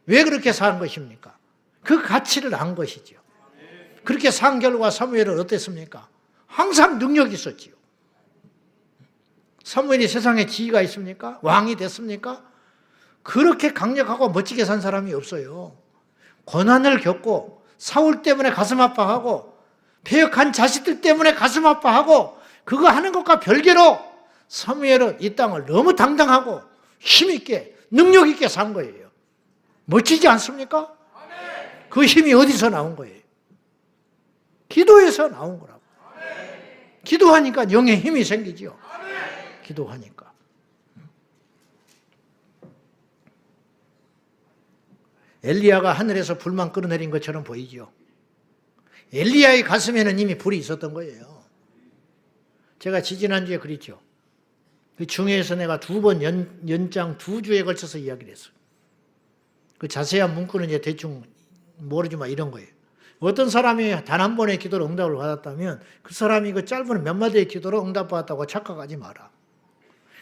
왜 그렇게 산 것입니까? 그 가치를 안 것이죠. 그렇게 산 결과 사무엘은 어땠습니까? 항상 능력이 있었지요. 사무엘이 세상에 지위가 있습니까? 왕이 됐습니까? 그렇게 강력하고 멋지게 산 사람이 없어요. 고난을 겪고 사울 때문에 가슴 아파하고 패역한 자식들 때문에 가슴 아파하고 그거 하는 것과 별개로 사무엘은 이 땅을 너무 당당하고 힘있게 능력있게 산 거예요. 멋지지 않습니까? 그 힘이 어디서 나온 거예요? 기도에서 나온 거라고. 기도하니까 영의 힘이 생기죠. 기도하니까. 엘리야가 하늘에서 불만 끌어내린 것처럼 보이죠. 엘리야의 가슴에는 이미 불이 있었던 거예요. 제가 지지난주에 그랬죠. 그 중에서 내가 2번 연장 2주에 걸쳐서 이야기를 했어요. 그 자세한 문구는 이제 대충 모르지만 이런 거예요. 어떤 사람이 단 한 번의 기도로 응답을 받았다면 그 사람이 그 짧은 몇 마디의 기도로 응답받았다고 착각하지 마라.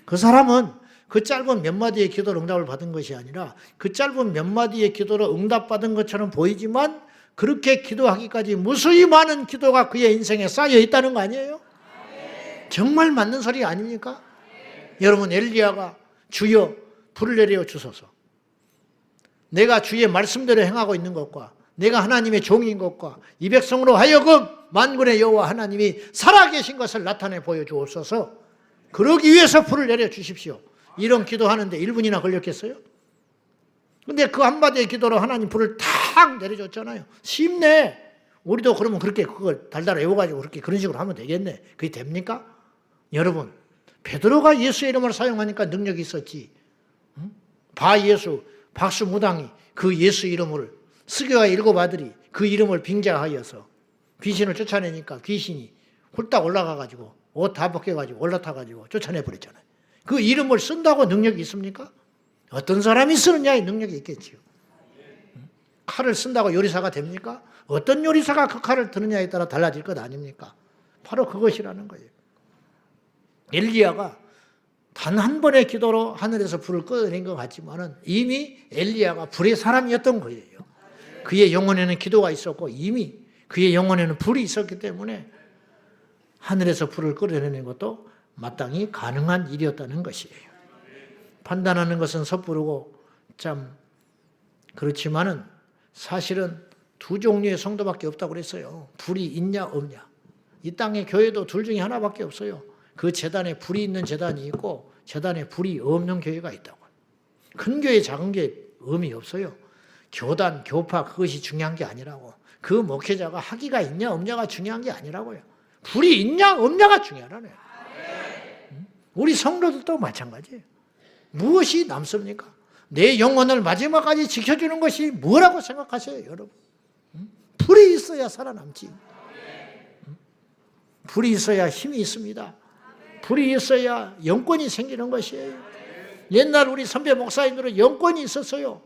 그 사람은 그 짧은 몇 마디의 기도로 응답을 받은 것이 아니라 그 짧은 몇 마디의 기도로 응답받은 것처럼 보이지만 그렇게 기도하기까지 무수히 많은 기도가 그의 인생에 쌓여 있다는 거 아니에요? 정말 맞는 소리 아닙니까? 여러분, 엘리야가 주여 불을 내려 주소서. 내가 주의 말씀대로 행하고 있는 것과 내가 하나님의 종인 것과 이 백성으로 하여금 만군의 여호와 하나님이 살아계신 것을 나타내 보여주옵소서. 그러기 위해서 불을 내려 주십시오. 이런 기도하는데 1분이나 걸렸겠어요? 근데 그 한마디의 기도로 하나님 불을 탁 내려줬잖아요. 쉽네. 우리도 그러면 그렇게 그걸 달달 외워가지고 그렇게 그런 식으로 하면 되겠네. 그게 됩니까? 여러분, 베드로가 예수의 이름을 사용하니까 능력이 있었지. 바예수, 박수무당이 그 예수 이름을, 스교와 7 아들이 그 이름을 빙자하여서 귀신을 쫓아내니까 귀신이 홀딱 올라가가지고 옷 다 벗겨가지고 올라타가지고 쫓아내버렸잖아요. 그 이름을 쓴다고 능력이 있습니까? 어떤 사람이 쓰느냐에 능력이 있겠지요. 칼을 쓴다고 요리사가 됩니까? 어떤 요리사가 그 칼을 드느냐에 따라 달라질 것 아닙니까? 바로 그것이라는 거예요. 엘리야가 단 한 번의 기도로 하늘에서 불을 꺼낸 것 같지만은 이미 엘리야가 불의 사람이었던 거예요. 그의 영혼에는 기도가 있었고 이미 그의 영혼에는 불이 있었기 때문에 하늘에서 불을 끌어내는 것도 마땅히 가능한 일이었다는 것이에요. 판단하는 것은 섣부르고 참 그렇지만은 사실은 두 종류의 성도밖에 없다고 그랬어요. 불이 있냐 없냐. 이 땅의 교회도 둘 중에 하나밖에 없어요. 그 제단에 불이 있는 제단이 있고 제단에 불이 없는 교회가 있다고. 큰 교회 작은 교회 의미 없어요. 교단, 교파 그것이 중요한 게 아니라고. 그 목회자가 학위가 있냐 없냐가 중요한 게 아니라고요. 불이 있냐 없냐가 중요하라네요. 우리 성도들도 마찬가지예요. 무엇이 남습니까? 내 영혼을 마지막까지 지켜주는 것이 뭐라고 생각하세요, 여러분? 불이 있어야 살아남지. 불이 있어야 힘이 있습니다. 불이 있어야 영권이 생기는 것이에요. 옛날 우리 선배 목사님들은 영권이 있었어요.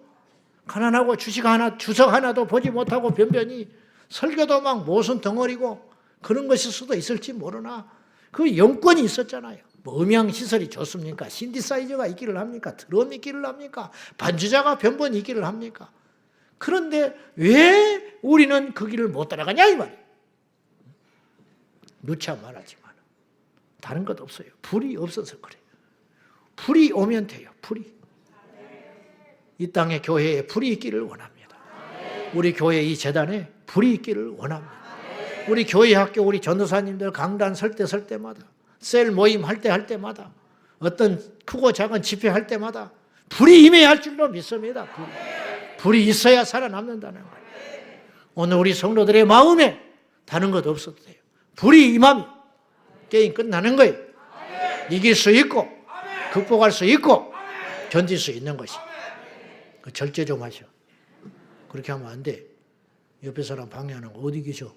가난하고 주석 하나도 보지 못하고 변변히 설교도 막 모순 덩어리고 그런 것일 수도 있을지 모르나 그 영권이 있었잖아요. 뭐 음향시설이 좋습니까? 신디사이저가 있기를 합니까? 드럼 있기를 합니까? 반주자가 변번 있기를 합니까? 그런데 왜 우리는 그 길을 못 따라가냐 이 말이에요. 누차 말하지만 다른 것 없어요. 불이 없어서 그래요. 불이 오면 돼요. 불이. 이 땅의 교회에 불이 있기를 원합니다. 우리 교회 이 재단에 불이 있기를 원합니다. 우리 교회 학교 우리 전도사님들 강단 설 때마다 셀 모임 할 때마다 어떤 크고 작은 집회 할 때마다 불이 임해야 할 줄로 믿습니다. 불이 있어야 살아남는다는 거예요. 오늘 우리 성도들의 마음에 다른 것 없어도 돼요. 불이 임하면 게임 끝나는 거예요. 이길 수 있고 극복할 수 있고 견딜 수 있는 것이. 절제 좀 하셔. 그렇게 하면 안 돼. 옆에 사람 방해하는 거 어디 계셔?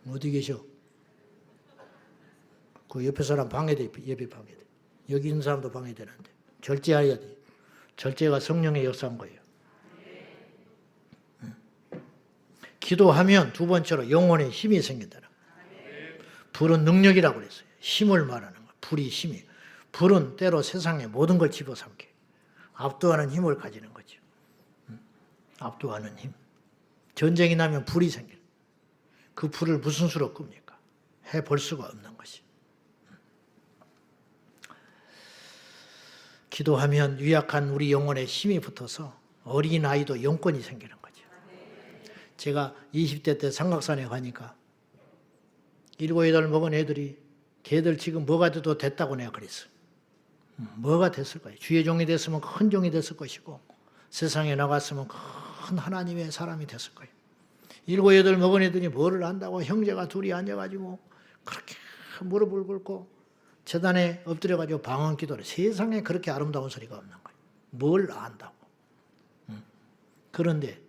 어디 계셔? 그 옆에 사람 방해돼. 예배 방해돼. 여기 있는 사람도 방해되는데. 절제해야 돼. 절제가 성령의 역사인 거예요. 기도하면 두 번째로 영혼에 힘이 생긴다는 거예요. 불은 능력이라고 그랬어요. 힘을 말하는 거예요. 불이 힘이. 불은 때로 세상의 모든 걸 집어삼켜요. 압도하는 힘을 가지는 거죠. 압도하는 힘. 전쟁이 나면 불이 생겨요. 그 불을 무슨 수로 끕니까? 해볼 수가 없는 것이. 기도하면 유약한 우리 영혼에 힘이 붙어서 어린아이도 영권이 생기는 거죠. 제가 20대 때 삼각산에 가니까 7, 8 먹은 애들이 걔들 지금 뭐가 돼도 됐다고 내가 그랬어요. 뭐가 됐을 거예요. 주의 종이 됐으면 큰 종이 됐을 것이고 세상에 나갔으면 큰 하나님의 사람이 됐을 거예요. 7, 8 먹은 애들이 뭐를 안다고 형제가 둘이 앉아가지고 그렇게 무릎을 꿇고 재단에 엎드려가지고 방언 기도를. 세상에 그렇게 아름다운 소리가 없는 거예요. 뭘 안다고. 그런데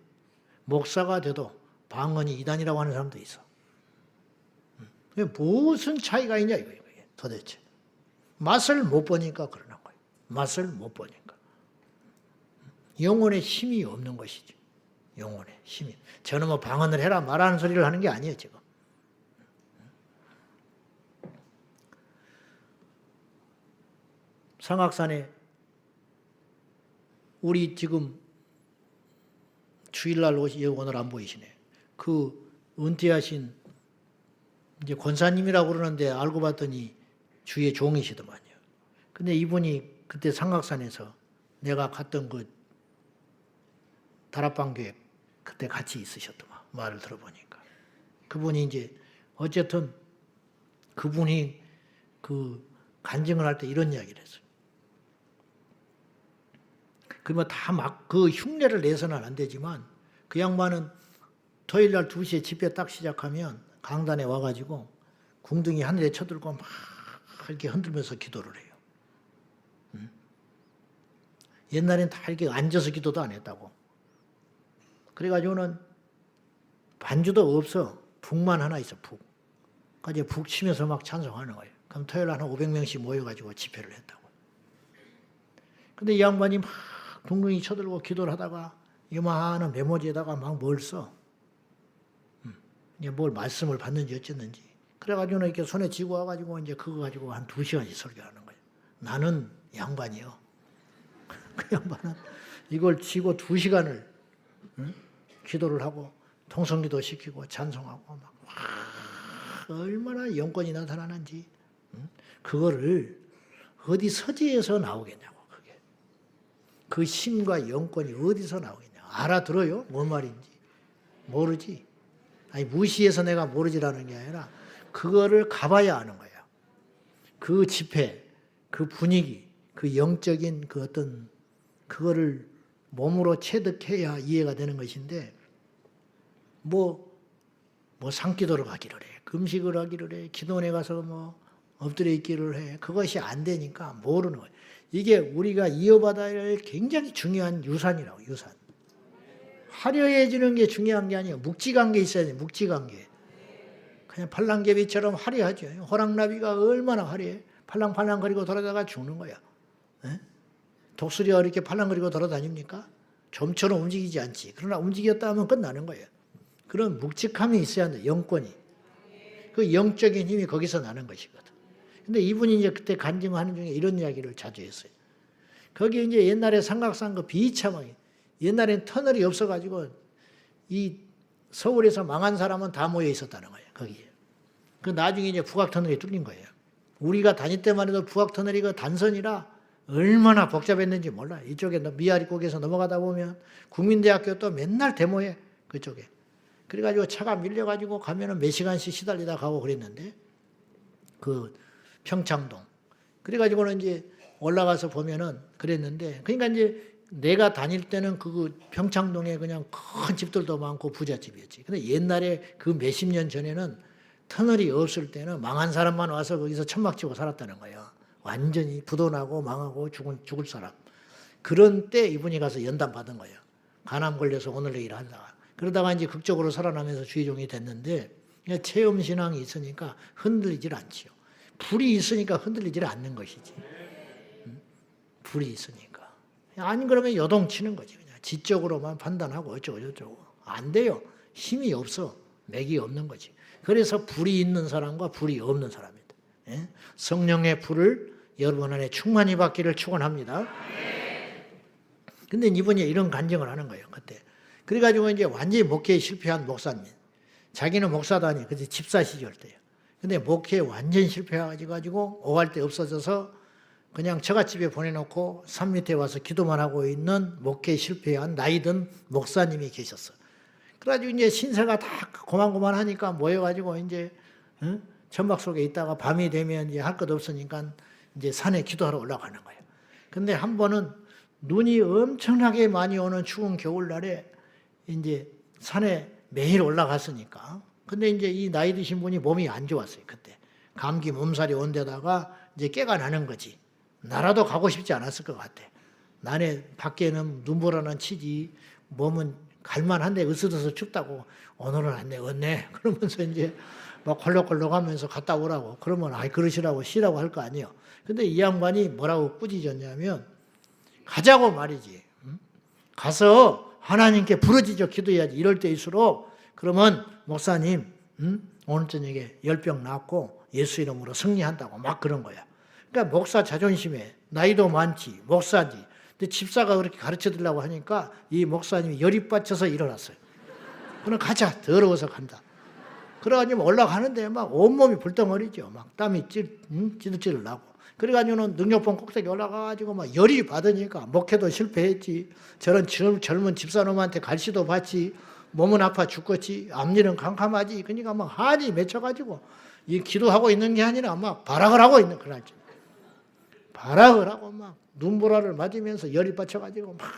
목사가 돼도 방언이 이단이라고 하는 사람도 있어. 무슨 차이가 있냐 이거예요. 도대체. 맛을 못 보니까 그러는 거예요. 맛을 못 보니까. 영혼에 힘이 없는 것이죠. 영혼에 힘이. 저는 뭐 방언을 해라 말하는 소리를 하는 게 아니에요 지금. 상악산에 우리 지금 주일날 오늘 안 보이시네. 그 은퇴하신 이제 권사님이라고 그러는데 알고 봤더니 주의 종이시더만요. 근데 이분이 그때 상악산에서 내가 갔던 그 다락방교회 그때 같이 있으셨더만. 말을 들어보니까. 그분이 이제 어쨌든 그분이 그 간증을 할 때 이런 이야기를 했어요. 그러면 다 막 그 흉내를 내서는 안 되지만 그 양반은 토요일날 2시에 집회 딱 시작하면 강단에 와가지고 궁둥이 하늘에 쳐들고 막 이렇게 흔들면서 기도를 해요. 옛날엔 다 이렇게 앉아서 기도도 안 했다고. 그래가지고는 반주도 없어. 북만 하나 있어, 북. 그래서 북 치면서 막 찬송하는 거예요. 그럼 토요일 한 500명씩 모여가지고 집회를 했다고. 근데 이 양반이 막 둥둥이 쳐들고 기도를 하다가 이만한 메모지에다가 막 뭘 써. 뭘 말씀을 받는지 어쨌는지. 그래가지고 이렇게 손에 쥐고 와가지고 이제 그거 가지고 한 2시간씩 설교하는 거예요. 나는 양반이요. 그 양반은 이걸 쥐고 2시간을 기도를 하고 통성기도 시키고 찬송하고 막 얼마나 영권이 나타나는지 그거를 어디 서재에서 나오겠냐고. 그게 그 힘과 영권이 어디서 나오겠냐. 알아들어요? 뭔 말인지 모르지. 아니 무시해서 내가 모르지라는 게 아니라 그거를 가봐야 아는 거야. 그 집회, 그 분위기, 그 영적인 그 어떤 그거를 몸으로 체득해야 이해가 되는 것인데 뭐 산기도를 가기를 해. 금식을 하기를 해. 기도원에 가서 뭐 엎드려 있기를 해. 그것이 안 되니까 모르는 거예요. 이게 우리가 이어받아야 할 굉장히 중요한 유산이라고. 유산. 화려해지는 게 중요한 게 아니에요. 묵직한 게 있어야 돼요. 묵직한 게. 그냥 팔랑개비처럼 화려하죠. 호랑나비가 얼마나 화려해. 팔랑팔랑거리고 돌아다가 죽는 거야. 에? 독수리가 이렇게 팔랑거리고 돌아다닙니까? 좀처럼 움직이지 않지. 그러나 움직였다 하면 끝나는 거예요. 그런 묵직함이 있어야 한다. 영권이. 그 영적인 힘이 거기서 나는 것이거든. 근데 이분이 이제 그때 간증하는 중에 이런 이야기를 자주 했어요. 거기 이제 옛날에 삼각산 그 비참하게 옛날엔 터널이 없어가지고 이 서울에서 망한 사람은 다 모여 있었다는 거예요. 거기에. 그 나중에 이제 북악터널이 뚫린 거예요. 우리가 다닐 때만 해도 북악터널이 그 단선이라 얼마나 복잡했는지 몰라. 이쪽에 미아리국에서 넘어가다 보면 국민대학교 또 맨날 데모해. 그쪽에. 그래가지고 차가 밀려가지고 가면은 몇 시간씩 시달리다 가고 그랬는데 그 평창동. 그래가지고는 이제 올라가서 보면은 그랬는데 그러니까 이제 내가 다닐 때는 그 평창동에 그냥 큰 집들도 많고 부잣집이었지. 근데 옛날에 그 몇십 년 전에는 터널이 없을 때는 망한 사람만 와서 거기서 천막치고 살았다는 거예요. 완전히 부도나고 망하고 죽을 사람. 그런 때 이분이 가서 연단 받은 거예요. 간암 걸려서 오늘 내일 하다가. 그러다가 이제 극적으로 살아나면서 주의종이 됐는데 체험신앙이 있으니까 흔들리질 않지요. 불이 있으니까 흔들리질 않는 것이지. 불이 있으니까. 아니 그러면 요동치는 거지. 그냥 지적으로만 판단하고 어쩌고 안 돼요. 힘이 없어. 맥이 없는 거지. 그래서 불이 있는 사람과 불이 없는 사람입니다. 예? 성령의 불을 여러분 안에 충만히 받기를 축원합니다. 근데 이분이 이런 간증을 하는 거예요. 그때. 그래가지고 이제 완전히 목회에 실패한 목사님. 자기는 목사도 아니에요. 그때 집사 시절 때예요. 근데 목회에 완전히 실패해가지고 오갈 데 없어져서 그냥 처갓집에 보내놓고 산 밑에 와서 기도만 하고 있는 목회에 실패한 나이든 목사님이 계셨어요. 그래가지고 이제 신세가 다 고만고만하니까 모여가지고 이제 천막 속에 있다가 밤이 되면 이제 할 것 없으니까 이제 산에 기도하러 올라가는 거예요. 근데 한 번은 눈이 엄청나게 많이 오는 추운 겨울날에 이제 산에 매일 올라갔으니까. 근데 이제 이 나이 드신 분이 몸이 안 좋았어요, 그때. 감기 몸살이 온 데다가 이제 깨가 나는 거지. 나라도 가고 싶지 않았을 것 같아. 나네 밖에는 눈보라는 치지, 몸은 갈만한데 으스러서 춥다고 오늘은 안 되겠네. 그러면서 이제 막 콜록콜록 하면서 갔다 오라고. 그러면 아이 그러시라고 쉬라고 할 거 아니에요. 근데 이 양반이 뭐라고 꾸짖었냐면 가자고 말이지. 가서 하나님께 부르짖어 기도해야지. 이럴 때일수록 그러면 목사님 오늘 저녁에 열병 낫고 예수 이름으로 승리한다고 막 그런 거야. 그러니까 목사 자존심에 나이도 많지 목사지. 근데 집사가 그렇게 가르쳐주려고 하니까 이 목사님이 열이 받쳐서 일어났어요. 그럼 가자. 더러워서 간다. 그래가지고 올라가는데 막 온몸이 불덩어리죠. 막 땀이 찌들찌들 나고. 그래가지고는 능력봉 꼭대기 올라가가지고 막 열이 받으니까 목회도 실패했지. 저런 젊은 집사놈한테 갈시도 받지. 몸은 아파 죽겠지. 앞일은 캄캄하지. 그러니까 막 한이 맺혀가지고 이 기도하고 있는 게 아니라 막 발악을 하고 있는 그날지. 발악을 하고 막 눈보라를 맞으면서 열이 받쳐가지고 막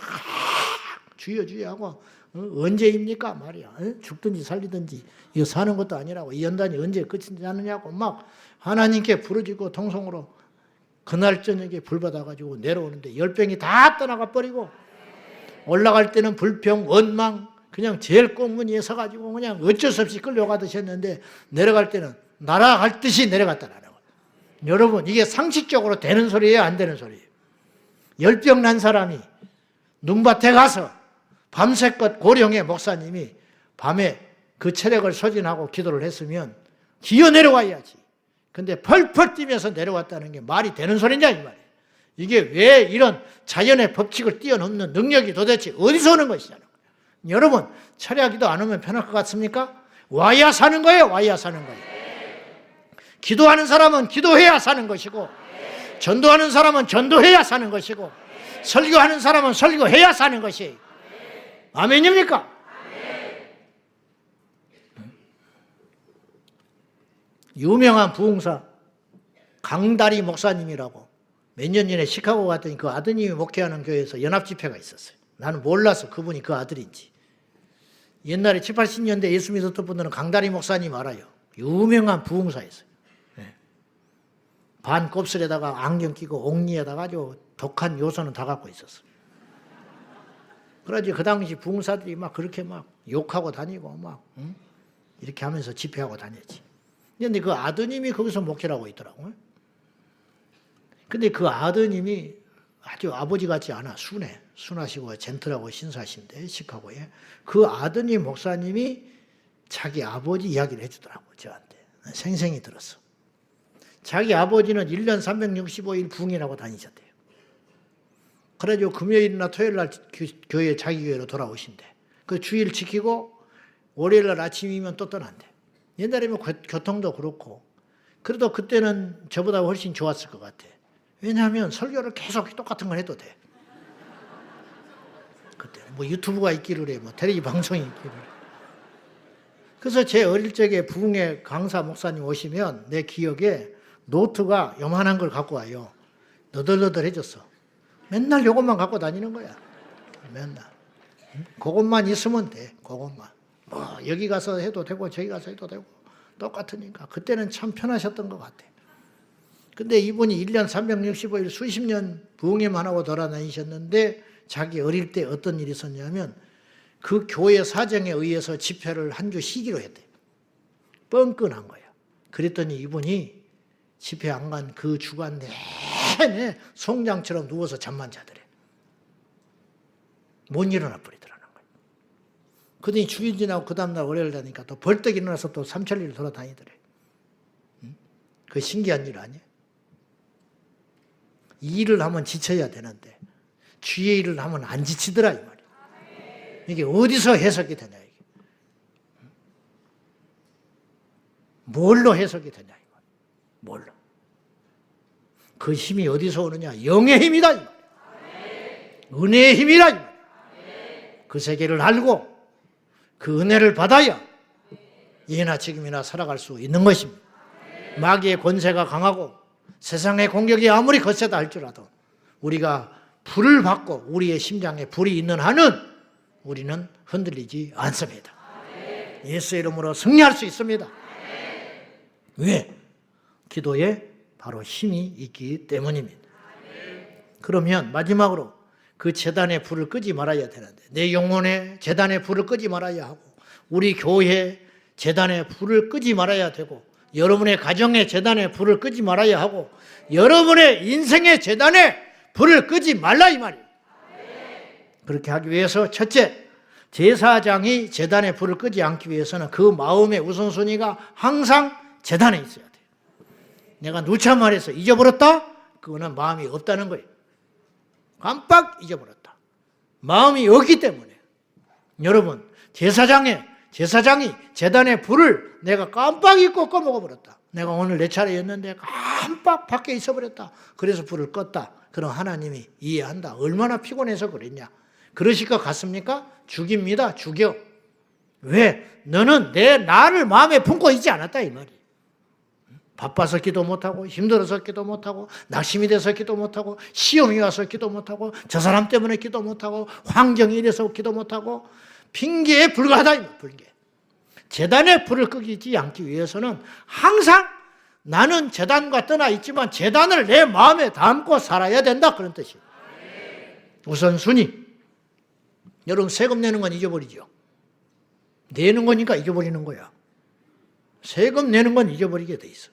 주여 하고 언제입니까 말이야. 죽든지 살리든지 이거 사는 것도 아니라고 이 연단이 언제 끝이지 않느냐고 막 하나님께 부르짖고 통성으로 그날 저녁에 불 받아가지고 내려오는데 열병이 다 떠나가 버리고 올라갈 때는 불평 원망 그냥 제일 꽁무니에 서가지고 그냥 어쩔 수 없이 끌려가듯이 했는데 내려갈 때는 날아갈 듯이 내려갔다라는 거예요. 여러분 이게 상식적으로 되는 소리예요 안 되는 소리예요? 열병 난 사람이 눈밭에 가서 밤새껏 고령의 목사님이 밤에 그 체력을 소진하고 기도를 했으면 기어 내려와야지. 근데 펄펄 뛰면서 내려왔다는 게 말이 되는 소리냐 이 말이에요. 이게 왜 이런 자연의 법칙을 뛰어넘는 능력이 도대체 어디서 오는 것이냐는 거예요. 여러분 철야기도 안 오면 편할 것 같습니까? 와야 사는 거예요. 와야 사는 거예요. 기도하는 사람은 기도해야 사는 것이고, 전도하는 사람은 전도해야 사는 것이고, 설교하는 사람은 설교해야 사는 것이에요. 아멘입니까? 유명한 부흥사 강다리 목사님이라고 몇 년 전에 시카고 갔더니 그 아드님이 목회하는 교회에서 연합집회가 있었어요. 나는 몰라서 그분이 그 아들인지. 옛날에 70, 80년대 예수 믿었던 분들은 강다리 목사님 알아요. 유명한 부흥사였어요. 반 곱슬에다가 안경 끼고 옥리에다가 아주 독한 요소는 다 갖고 있었어요. 그래가지고 그 당시 부흥사들이 막 그렇게 막 욕하고 다니고 막 이렇게 하면서 집회하고 다녔지. 그런데 그 아드님이 거기서 목회를 하고 있더라고요. 근데 그 아드님이 아주 아버지 같지 않아. 순하시고 젠틀하고 신사신데 시카고에. 그 아드님 목사님이 자기 아버지 이야기를 해주더라고 저한테. 생생히 들었어. 자기 아버지는 1년 365일 부흥회라고 다니셨대요. 그래가지고 금요일이나 토요일날 교회 자기 교회로 돌아오신대. 그 주일 지키고 월요일날 아침이면 또 떠난대. 옛날에는 교통도 그렇고 그래도 그때는 저보다 훨씬 좋았을 것 같아. 왜냐하면 설교를 계속 똑같은 걸 해도 돼. 그때 뭐 유튜브가 있기를 해, 뭐 텔레비 방송이 있기를 해. 그래서 제 어릴 적에 부흥회 강사 목사님 오시면 내 기억에 노트가 요만한 걸 갖고 와요. 너덜너덜해졌어. 맨날 요것만 갖고 다니는 거야. 맨날. 그것만 있으면 돼. 그것만. 뭐 여기 가서 해도 되고 저기 가서 해도 되고 똑같으니까. 그때는 참 편하셨던 것 같아. 근데 이분이 1년 365일 수십 년 부흥회만 하고 돌아다니셨는데 자기 어릴 때 어떤 일이 있었냐면 그 교회 사정에 의해서 집회를 한 주 쉬기로 했대. 뻥끈한 거야. 그랬더니 이분이 집회 안 간 그 주간 내내 송장처럼 누워서 잠만 자더래. 못 일어나 버리더라는 거야. 그러더니 주일 지나고 그 다음날 월요일 되니까 또 벌떡 일어나서 또 삼천리를 돌아다니더래. 그 신기한 일 아니야? 일을 하면 지쳐야 되는데 주의 일을 하면 안 지치더라 이 말이야. 이게 어디서 해석이 되냐 이게. 뭘로 해석이 되냐 이 말이야. 뭘로. 그 힘이 어디서 오느냐? 영의 힘이다 이 말이야. 은혜의 힘이다 이 말이야. 그 세계를 알고 그 은혜를 받아야 예나 지금이나 살아갈 수 있는 것입니다. 마귀의 권세가 강하고 세상의 공격이 아무리 거세다 할지라도 우리가 불을 받고 우리의 심장에 불이 있는 한은 우리는 흔들리지 않습니다. 예수의 이름으로 승리할 수 있습니다. 왜? 기도에 바로 힘이 있기 때문입니다. 그러면 마지막으로 그 제단의 불을 끄지 말아야 되는데 내 영혼에 제단의 불을 끄지 말아야 하고 우리 교회 제단의 불을 끄지 말아야 되고 여러분의 가정의 제단의 불을 끄지 말아야 하고 여러분의 인생의 제단의 불을 끄지 말라 이 말이에요. 그렇게 하기 위해서 첫째, 제사장이 제단의 불을 끄지 않기 위해서는 그 마음의 우선순위가 항상 제단에 있어야 돼요. 내가 누차 말해서 잊어버렸다? 그거는 마음이 없다는 거예요. 깜빡 잊어버렸다. 마음이 없기 때문에. 여러분, 제사장이 제단의 불을 내가 깜빡 잊고 꺼먹어버렸다. 내가 오늘 내 차례였는데 깜빡 밖에 있어버렸다. 그래서 불을 껐다. 그럼 하나님이 이해한다. 얼마나 피곤해서 그랬냐. 그러실 것 같습니까? 죽입니다. 죽여. 왜? 너는 나를 마음에 품고 있지 않았다 이 말이에요. 바빠서 기도 못하고 힘들어서 기도 못하고 낙심이 돼서 기도 못하고 시험이 와서 기도 못하고 저 사람 때문에 기도 못하고 환경이 이래서 기도 못하고 핑계에 불과하다. 핑계. 제단의 불을 끄지 않기 위해서는 항상 나는 제단과 떠나 있지만 제단을 내 마음에 담고 살아야 된다. 그런 뜻이에요. 우선순위. 여러분 세금 내는 건 잊어버리죠. 내는 거니까 잊어버리는 거야. 세금 내는 건 잊어버리게 돼 있어.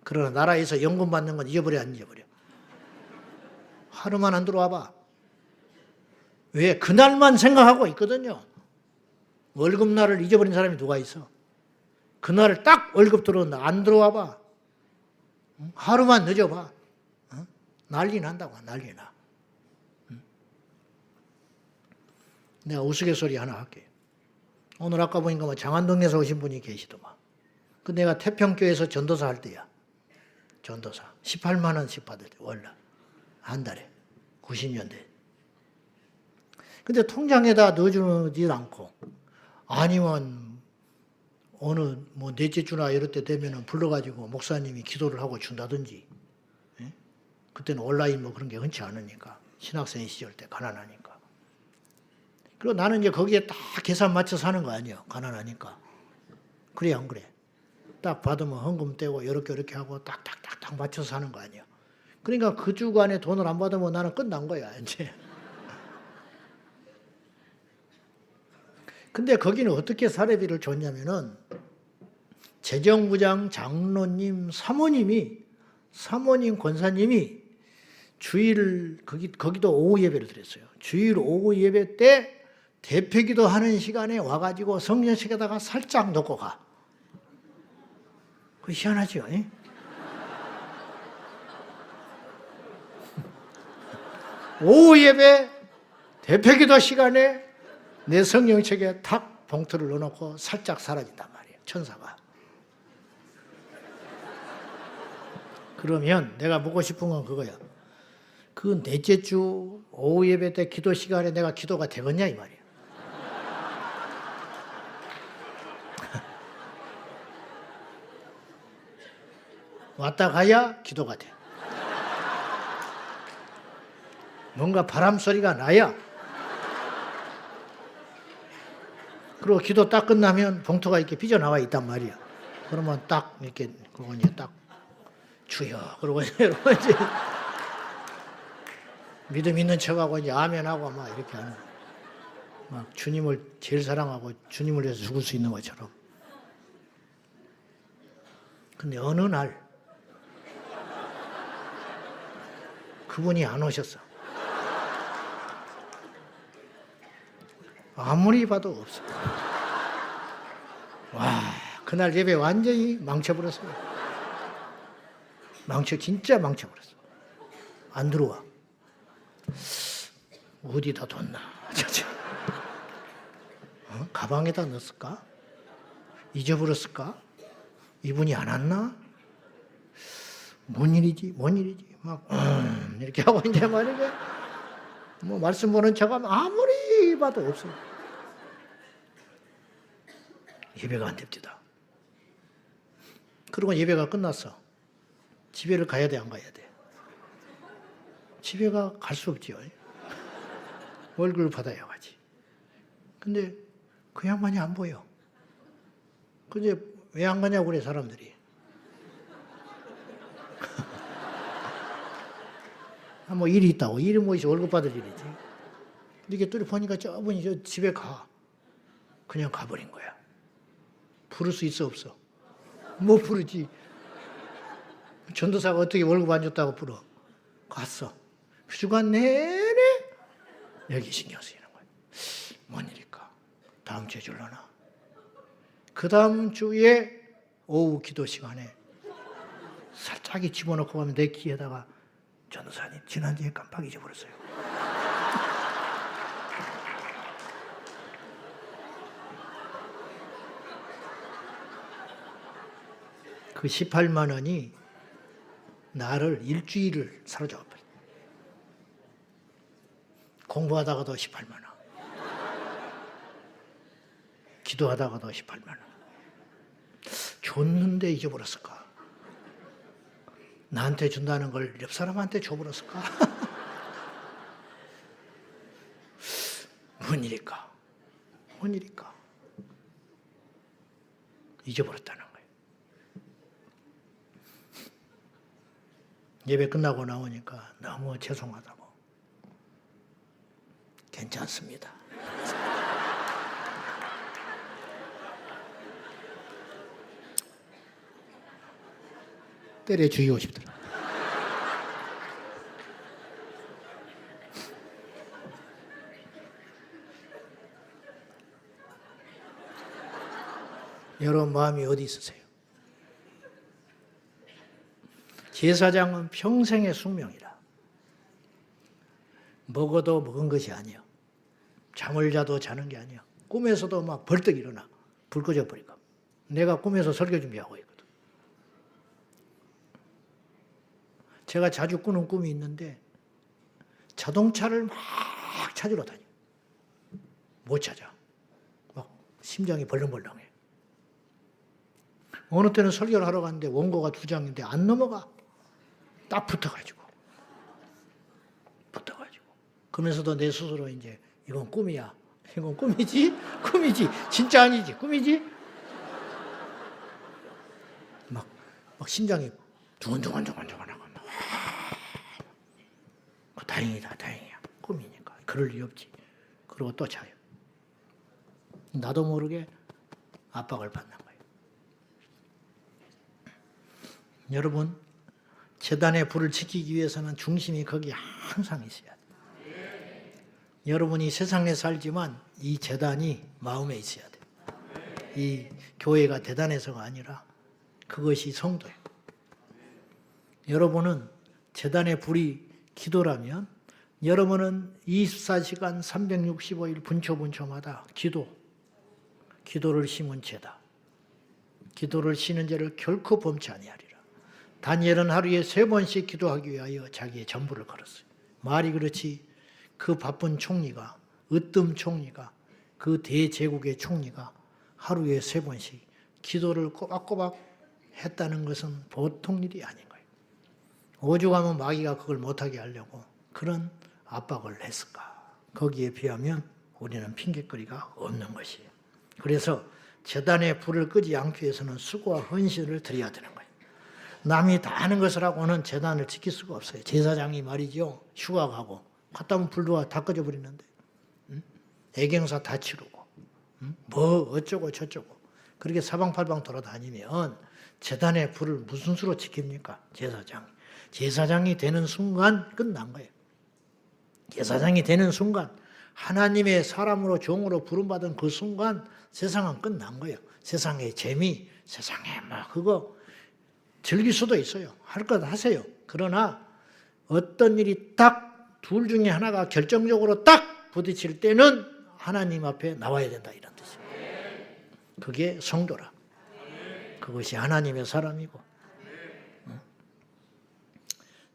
그러나 나라에서 연금 받는 건 잊어버려 안 잊어버려? 하루만 안 들어와 봐. 왜? 그날만 생각하고 있거든요. 월급날을 잊어버린 사람이 누가 있어? 그날 딱 월급 들어온다. 안 들어와 봐. 하루만 늦어봐. 난리 난다고, 난리 나. 내가 우스갯소리 하나 할게. 오늘 아까 보니까 뭐 장안동에서 오신 분이 계시더만. 그 내가 태평교에서 전도사 할 때야. 전도사. 18만 원씩 받을 때, 월날. 한 달에. 90년대. 근데 통장에다 넣어주지 않고, 아니면 어느 뭐 넷째 주나 이럴 때 되면은 불러가지고 목사님이 기도를 하고 준다든지. 예? 그때는 온라인 뭐 그런 게 흔치 않으니까. 신학생 시절 때 가난하니까. 그리고 나는 이제 거기에 딱 계산 맞춰 사는 거 아니에요. 가난하니까. 그래, 안 그래? 딱 받으면 헌금 떼고 이렇게 하고 딱딱딱딱 맞춰서 사는 거 아니에요. 그러니까 그 주간에 돈을 안 받으면 나는 끝난 거야, 이제. 근데 거기는 어떻게 사례비를 줬냐면은 재정부장, 장로님, 사모님, 권사님이 주일, 거기도 오후 예배를 드렸어요. 주일 오후 예배 때 대표기도 하는 시간에 와가지고 성령책에다가 살짝 넣고 가. 그거 희한하죠? 예? 오후 예배 대표기도 시간에 내 성령책에 탁 봉투를 넣어놓고 살짝 사라진단 말이에요. 천사가. 그러면 내가 묻고 싶은 건 그거야. 그 넷째 주 오후 예배 때 기도 시간에 내가 기도가 되겠냐 이 말이야. 왔다 가야 기도가 돼. 뭔가 바람 소리가 나야. 그리고 기도 딱 끝나면 봉투가 이렇게 삐져나와 있단 말이야. 그러면 딱 이렇게 그러고 이제 딱 주여 그러고 이제 믿음 있는 척하고 이제 아멘하고 막 이렇게 하는. 막 주님을 제일 사랑하고 주님을 위해서 죽을 수 있는 것처럼. 근데 어느 날 그분이 안 오셨어. 아무리 봐도 없어. 와, 그날 예배 완전히 망쳐버렸어요. 진짜 망쳐버렸어. 안 들어와. 어디다 뒀나? 가방에다 넣었을까? 잊어버렸을까? 이분이 안 왔나? 뭔 일이지? 막, 이렇게 하고 이제 말이야. 뭐, 말씀 보는 척하면 아무리 봐도 없어. 예배가 안 됩니다. 그리고 예배가 끝났어. 집에를 가야 돼, 안 가야 돼? 집에 갈 수 없지요. 월급을 받아야 가지. 근데 그 양반이 안 보여. 근데 왜 안 가냐고 그래, 사람들이. 뭐 일이 있다고. 일이 뭐 있어. 월급 받을 일이지. 이렇게 뚜리 보니까 저분이 저 집에 가. 그냥 가버린 거야. 부를 수 있어, 없어? 못 부르지. 전도사가 어떻게 월급 안 줬다고 불어? 갔어. 주간 내내 여기 신경 쓰이는 거야. 뭔 일일까? 다음 주에 줄라나? 그 다음 주에 오후 기도 시간에 살짝이 집어넣고 가면 내 귀에다가 전도사님 지난주에 깜빡 잊어버렸어요. 그 18만 원이 나를 일주일을 사로잡아버렸어. 공부하다가도 18만 원. 기도하다가도 18만 원. 줬는데 잊어버렸을까? 나한테 준다는 걸 옆 사람한테 줘버렸을까? 뭔 일일까? 잊어버렸다는 거예요. 예배 끝나고 나오니까 너무 죄송하다고. 괜찮습니다. 때려 죽이고 싶더라. 여러분 마음이 어디 있으세요? 제사장은 평생의 숙명이라. 먹어도 먹은 것이 아니야. 잠을 자도 자는 게 아니야. 꿈에서도 막 벌떡 일어나. 불 꺼져 버리고. 내가 꿈에서 설교 준비하고 있거든. 제가 자주 꾸는 꿈이 있는데 자동차를 막 찾으러 다녀. 못 찾아. 막 심장이 벌렁벌렁해. 어느 때는 설교를 하러 갔는데 원고가 2장인데 안 넘어가. 딱 붙어가지고. 그러면서도 내 스스로 이제 이건 꿈이야. 이건 꿈이지? 꿈이지. 진짜 아니지. 꿈이지? 막 심장이 두근두근두근두근하고 다행이다, 다행이야. 꿈이니까. 그럴 리 없지. 그러고 또 자요. 나도 모르게 압박을 받는 거예요. 여러분, 제단의 불을 지키기 위해서는 중심이 거기 항상 있어야 돼요. 여러분이 세상에 살지만 이 제단이 마음에 있어야 돼요. 이 교회가 대단해서가 아니라 그것이 성도예요. 여러분은 제단의 불이 기도라면 여러분은 24시간 365일 분초분초마다 기도를 심은 죄다. 기도를 쉬는 죄를 결코 범치 아니하리라. 다니엘은 하루에 3번씩 기도하기 위하여 자기의 전부를 걸었어요. 말이 그렇지 그 바쁜 총리가, 으뜸 총리가, 그 대제국의 총리가 하루에 3번씩 기도를 꼬박꼬박 했다는 것은 보통 일이 아닌 거예요. 오죽하면 마귀가 그걸 못하게 하려고 그런 압박을 했을까. 거기에 비하면 우리는 핑계거리가 없는 것이에요. 그래서 제단의 불을 끄지 않기 위해서는 수고와 헌신을 드려야 되는 거예요. 남이 다 하는 것을 하고는 제단을 지킬 수가 없어요. 제사장이 말이죠. 휴가 가고 갔다 오면 불도 다 꺼져 버리는데 애경사 다 치르고 뭐 어쩌고 저쩌고 그렇게 사방팔방 돌아다니면 제단의 불을 무슨 수로 지킵니까? 제사장이 되는 순간 끝난 거예요. 제사장이 되는 순간 하나님의 사람으로 종으로 부름받은 그 순간 세상은 끝난 거예요. 세상의 재미, 세상에 막 그거 즐길 수도 있어요. 할 것 하세요. 그러나 어떤 일이 딱 둘 중에 하나가 결정적으로 딱 부딪힐 때는 하나님 앞에 나와야 된다 이런 뜻이에요. 그게 성도라. 그것이 하나님의 사람이고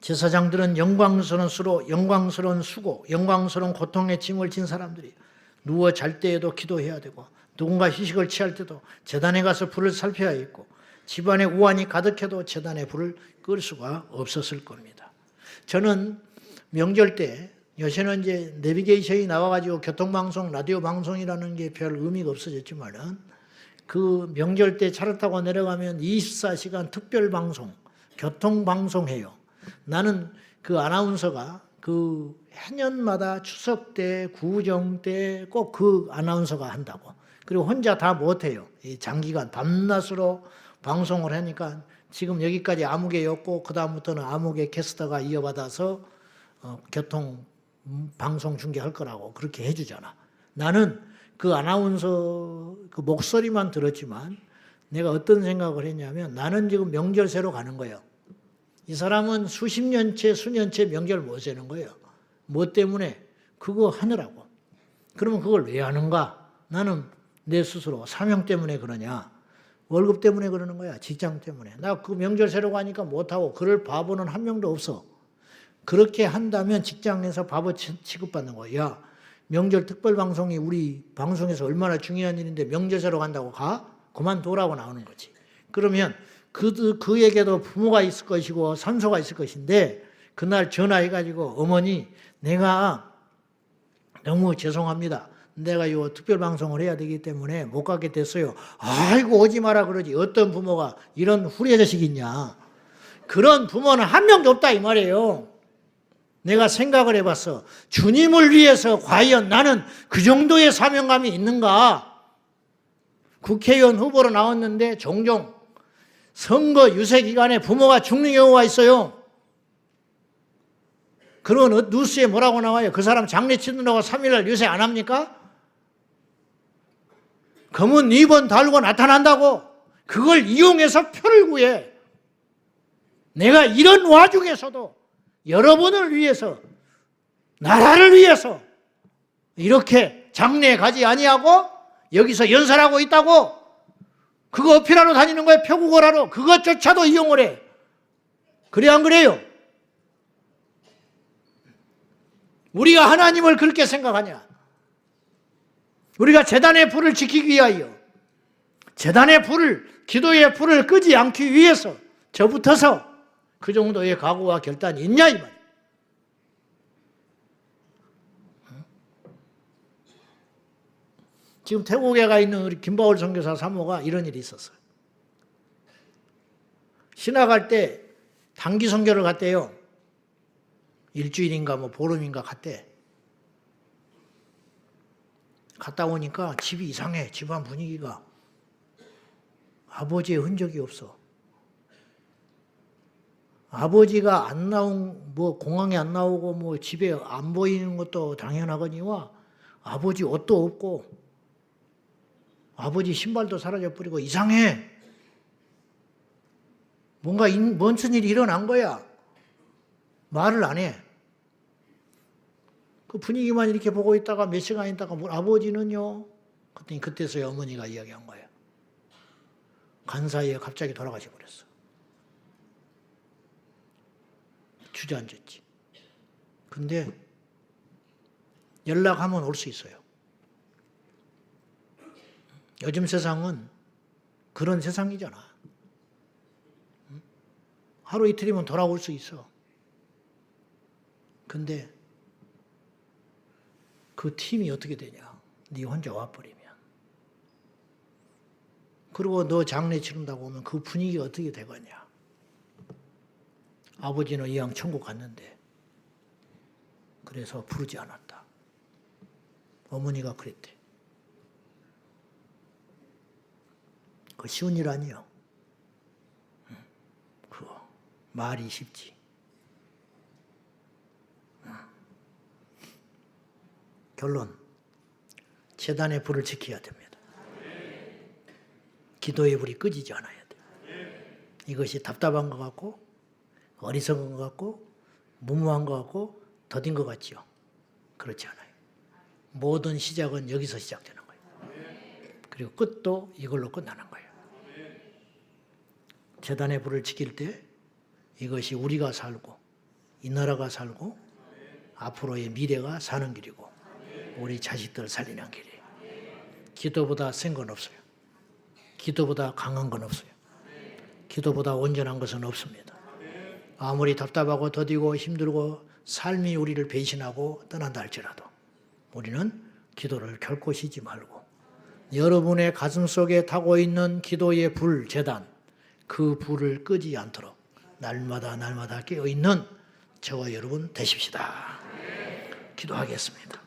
제사장들은 영광스러운 수로 영광스러운 수고, 영광스러운 고통의 짐을 진 사람들이 누워 잘 때에도 기도해야 되고 누군가 휴식을 취할 때도 제단에 가서 불을 살펴야 했고 집안에 우환이 가득해도 제단에 불을 끌 수가 없었을 겁니다. 저는 명절 때 요새는 이제 내비게이션이 나와가지고 교통방송, 라디오 방송이라는 게 별 의미가 없어졌지만은 그 명절 때 차를 타고 내려가면 24시간 특별방송, 교통방송해요. 나는 그 아나운서가 그 해년마다 추석 때, 구정 때 꼭 그 아나운서가 한다고. 그리고 혼자 다 못해요. 장기간 밤낮으로 방송을 하니까 지금 여기까지 아무개였고 그 다음부터는 아무개 캐스터가 이어받아서 교통 방송 중계할 거라고 그렇게 해주잖아. 나는 그 아나운서 그 목소리만 들었지만 내가 어떤 생각을 했냐면 나는 지금 명절 새로 가는 거예요. 이 사람은 수십 년째 수년째 명절 못 세는 거예요. 뭐 때문에? 그거 하느라고. 그러면 그걸 왜 하는가? 나는 내 스스로 사명 때문에 그러냐? 월급 때문에 그러는 거야. 직장 때문에. 나 그 명절 새로 가니까 못하고 그럴 바보는 한 명도 없어. 그렇게 한다면 직장에서 바보 취급받는 거야. 야, 명절 특별방송이 우리 방송에서 얼마나 중요한 일인데 명절 새로 간다고 가? 그만둬라고 나오는 거지. 그러면 그에게도 부모가 있을 것이고 산소가 있을 것인데 그날 전화해가지고 어머니 내가 너무 죄송합니다. 내가 이 특별방송을 해야 되기 때문에 못 가게 됐어요. 아이고 오지 마라 그러지. 어떤 부모가 이런 후레 자식이 있냐. 그런 부모는 한 명도 없다 이 말이에요. 내가 생각을 해봤어. 주님을 위해서 과연 나는 그 정도의 사명감이 있는가? 국회의원 후보로 나왔는데 종종 선거 유세 기간에 부모가 죽는 경우가 있어요. 그런 뉴스에 뭐라고 나와요? 그 사람 장례 치느라고 3일날 유세 안 합니까? 검은 리본 달고 나타난다고 그걸 이용해서 표를 구해. 내가 이런 와중에서도 여러분을 위해서, 나라를 위해서 이렇게 장례에 가지 아니하고 여기서 연설하고 있다고. 그거 어필하러 다니는 거예요. 표구걸하러. 그것조차도 이용을 해. 그래 안 그래요? 우리가 하나님을 그렇게 생각하냐? 우리가 제단의 불을 지키기 위하여, 제단의 불을, 기도의 불을 끄지 않기 위해서 저부터서 그 정도의 각오와 결단이 있냐 이 말이에요. 지금 태국에 가 있는 우리 김바울 선교사 사모가 이런 일이 있었어요. 신학할 때 단기 선교를 갔대요. 일주일인가 뭐 보름인가 갔대. 갔다 오니까 집이 이상해. 집안 분위기가. 아버지의 흔적이 없어. 아버지가 안 나온, 뭐 공항에 안 나오고 뭐 집에 안 보이는 것도 당연하거니와 아버지 옷도 없고 아버지 신발도 사라져버리고 이상해. 뭔가 무슨 일이 일어난 거야. 말을 안 해. 그 분위기만 이렇게 보고 있다가 몇 시간 있다가 아버지는요? 그랬더니 그때서야 어머니가 이야기한 거예요. 간 사이에 갑자기 돌아가셔 버렸어. 주저앉았지. 근데 연락하면 올 수 있어요. 요즘 세상은 그런 세상이잖아. 하루 이틀이면 돌아올 수 있어. 근데 그 팀이 어떻게 되냐? 네 혼자 와버리면. 그리고 너 장례 치른다고 하면 그 분위기가 어떻게 되겠냐? 아버지는 이왕 천국 갔는데 그래서 부르지 않았다. 어머니가 그랬대. 그 쉬운 일 아니요. 그거 말이 쉽지. 결론, 제단의 불을 지켜야 됩니다. 기도의 불이 꺼지지 않아야 돼요. 이것이 답답한 것 같고 어리석은 것 같고 무모한 것 같고 더딘 것 같지요. 그렇지 않아요. 모든 시작은 여기서 시작되는 거예요. 그리고 끝도 이걸로 끝나는 거예요. 제단의 불을 지킬 때 이것이 우리가 살고 이 나라가 살고 앞으로의 미래가 사는 길이고 우리 자식들 살리는 길이에요. 기도보다 센 건 없어요. 기도보다 강한 건 없어요. 기도보다 온전한 것은 없습니다. 아무리 답답하고 더디고 힘들고 삶이 우리를 배신하고 떠난다 할지라도 우리는 기도를 결코 쉬지 말고 여러분의 가슴 속에 타고 있는 기도의 불, 제단, 그 불을 끄지 않도록 날마다 날마다 깨어있는 저와 여러분 되십시다. 기도하겠습니다.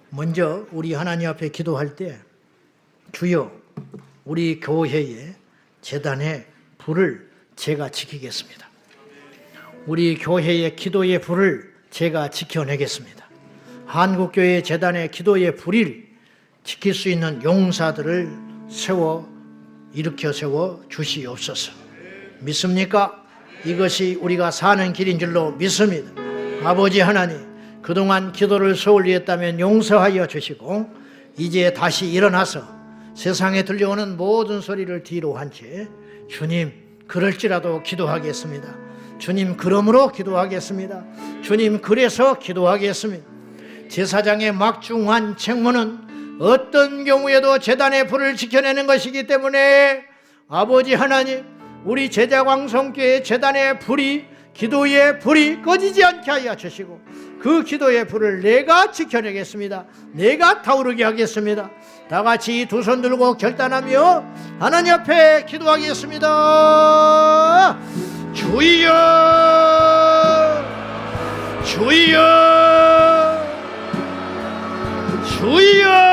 먼저 우리 하나님 앞에 기도할 때 주여 우리 교회의 제단의 불을 제가 지키겠습니다. 우리 교회의 기도의 불을 제가 지켜내겠습니다. 한국교회 제단의 기도의 불을 지킬 수 있는 용사들을 일으켜 세워 주시옵소서. 믿습니까? 이것이 우리가 사는 길인 줄로 믿습니다. 아버지 하나님, 그동안 기도를 소홀히 했다면 용서하여 주시고 이제 다시 일어나서 세상에 들려오는 모든 소리를 뒤로 한 채 주님 그럴지라도 기도하겠습니다. 주님 그러므로 기도하겠습니다. 주님 그래서 기도하겠습니다. 제사장의 막중한 책무는 어떤 경우에도 제단의 불을 지켜내는 것이기 때문에 아버지 하나님, 우리 제자광성교회 제단의 불이, 기도의 불이 꺼지지 않게 하여 주시고 그 기도의 불을 내가 지켜내겠습니다. 내가 타오르게 하겠습니다. 다 같이 두 손 들고 결단하며 하나님 앞에 기도하겠습니다. 주여, 주여, 주여.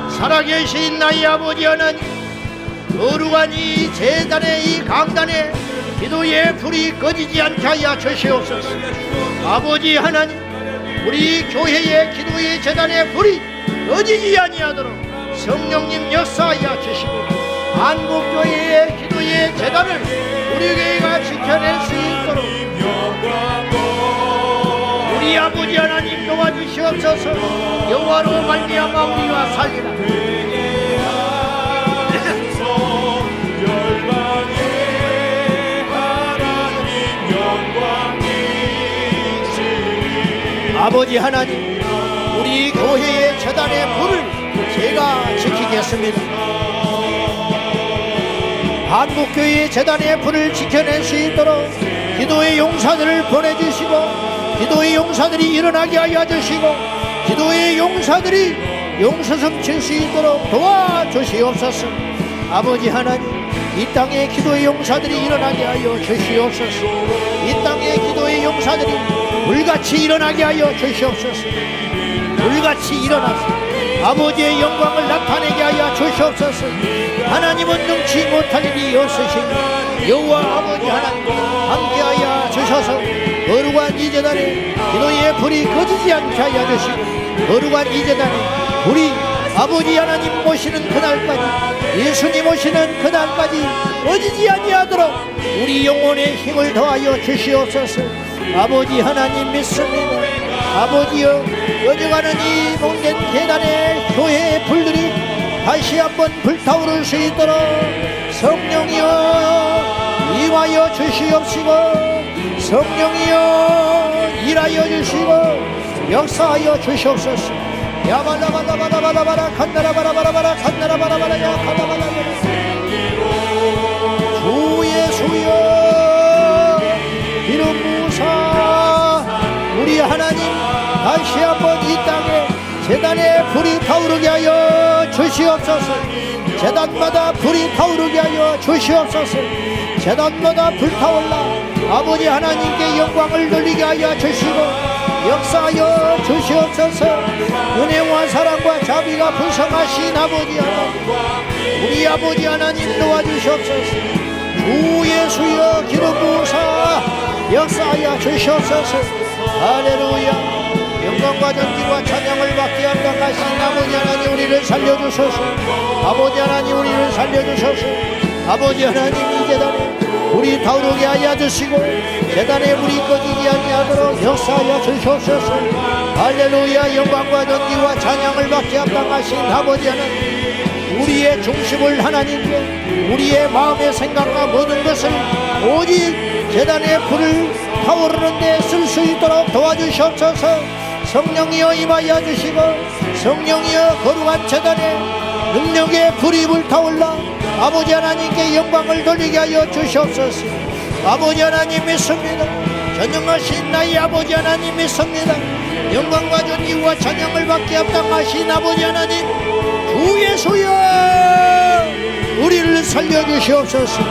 살아계신 나의 아버지 하나님, 거룩한 이 제단의 이 강단에 기도의 불이 꺼지지 않게 하여 주시옵소서. 아버지 하나님, 우리 교회의 기도의 재단의 불이 꺼지지 아니하도록 성령님 역사하여 주시고 한국교회의 기도의 재단을 우리 교회가 지켜낼 수 있도록 우리 아버지 하나님 도와주시옵소서. 여호와로 말미암아 우리가 살리라. 아버지 하나님, 우리 교회의 재단의 불을 제가 지키겠습니다. 한국교회의 재단의 불을 지켜낼 수 있도록 기도의 용사들을 보내주시고 기도의 용사들이 일어나게 하여 주시고 기도의 용사들이 용서성 칠 수 있도록 도와주시옵소서. 아버지 하나님, 이 땅에 기도의 용사들이 일어나게 하여 주시옵소서. 이 땅에 기도의 용사들이 불같이 일어나게 하여 주시옵소서. 불같이 일어나서 아버지의 영광을 나타내게 하여 주시옵소서. 하나님은 능치 못할 일이 없으시니 여호와 아버지 하나님 함께하여 주셔서 거룩한 이 재단에 기도의 불이 꺼지지 않게 하여 주시고 거룩한 이 재단에 불이 아버지 하나님 모시는 그날까지 예수님 오시는 그날까지 꺼지지 아니하도록 우리 영혼의 힘을 더하여 주시옵소서. 아버지 하나님 믿습니다. 아버지여, 꺼져가는 이 목된 계단의 교회의 불들이 다시 한번 불타오를 수 있도록 성령이여 임하여 주시옵시고 성령이여 일하여 주시고 역사하여 주시옵소서. 야발라발라발라발라발라 칸나라바라바라바라 칸나라바라바라 야카다발라 주 예수여 이름 무사 우리 하나님 다시 한번 이 땅에 재단에 불이 타오르게 하여 주시옵소서. 재단마다 불이 타오르게 하여 주시옵소서. 재단마다 불타올라 아버지 하나님께 영광을 돌리게 하여 주시고 역사하여 주시옵소서. 은혜와 사랑과 자비가 풍성하신 아버지 하나님, 우리 아버지 하나님 도와주시옵소서. 주 예수여 기름 부으사 역사하여 주시옵소서. 할렐루야. 영광과 존귀와 찬양을 받게 합당하신 아버지 하나님 우리를 살려주소서. 아버지 하나님 우리를 살려주소서. 아버지 하나님 이 재단에 불이 타오르게 하여 주시고 재단에 불이 꺼지지 아니하도록 역사하여 주시옵소서. 할렐루야. 영광과 존귀와 찬양을 받게 합당하신 아버지 하나님, 우리의 중심을 하나님께 우리의 마음의 생각과 모든 것을 오직 재단의 불을 타오르는 데 쓸 수 있도록 도와주시옵소서. 성령이여 임하여 주시고 성령이여 거룩한 재단에 능력의 불이 불타올라 아버지 하나님께 영광을 돌리게 하여 주시옵소서. 아버지 하나님 믿습니다. 전능하신 나의 아버지 하나님 믿습니다. 영광과 존귀와 찬양을 받게 합당하신 아버지 하나님 주 예수여 우리를 살려주시옵소서.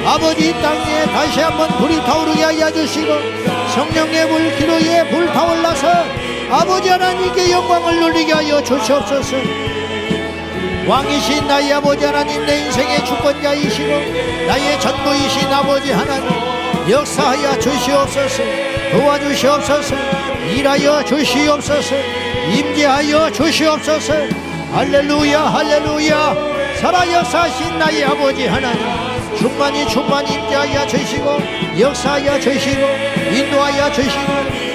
아버지 이 땅에 다시 한번 불이 타오르게 하여 주시고 성령의 불 기도의 불 타올라서 아버지 하나님께 영광을 돌리게 하여 주시옵소서. 왕이신 나의 아버지 하나님, 내 인생의 주권자이시고 나의 전부이신 아버지 하나님 역사하여 주시옵소서. 도와주시옵소서. 일하여 주시옵소서. 임재하여 주시옵소서. 할렐루야 할렐루야. 살아 역사하신 나의 아버지 하나님 충만히 임재하여 주시고 역사하여 주시고 인도하여 주시고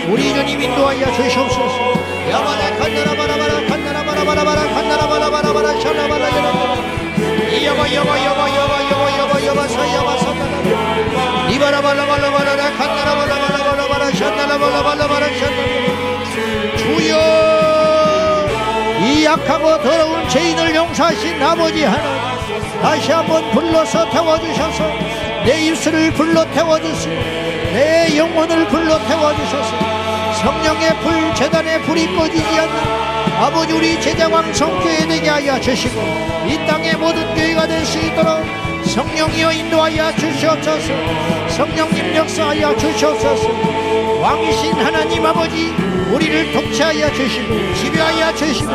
우리 주님 인도하여 주시옵소서. 야바라 칸나라바라바라 칸나라바라바라바라 칸나라바라바라바라 샤라바라 야바야바야바야바야바야바 사야바사나라 이바라바라바라바라 칸나라바라바라바라바라 샤나라바라바라바라 샤나라 주여 이 약하고 더러운 죄인을 용서하신 아버지 하나님 다시 한번 불러서 태워주셔서 내 입술을 불러 태워주시고 내 영혼을 불러 태워주셔서 성령의 불 재단의 불이 꺼지지 않는 아버지 우리 제자왕 성교회 되게 하여 주시고 이 땅의 모든 교회가 될 수 있도록 성령이여 인도하여 주시옵소서. 성령님 역사하여 주시옵소서. 왕이신 하나님 아버지 우리를 통치하여 주시고 지배하여 주시고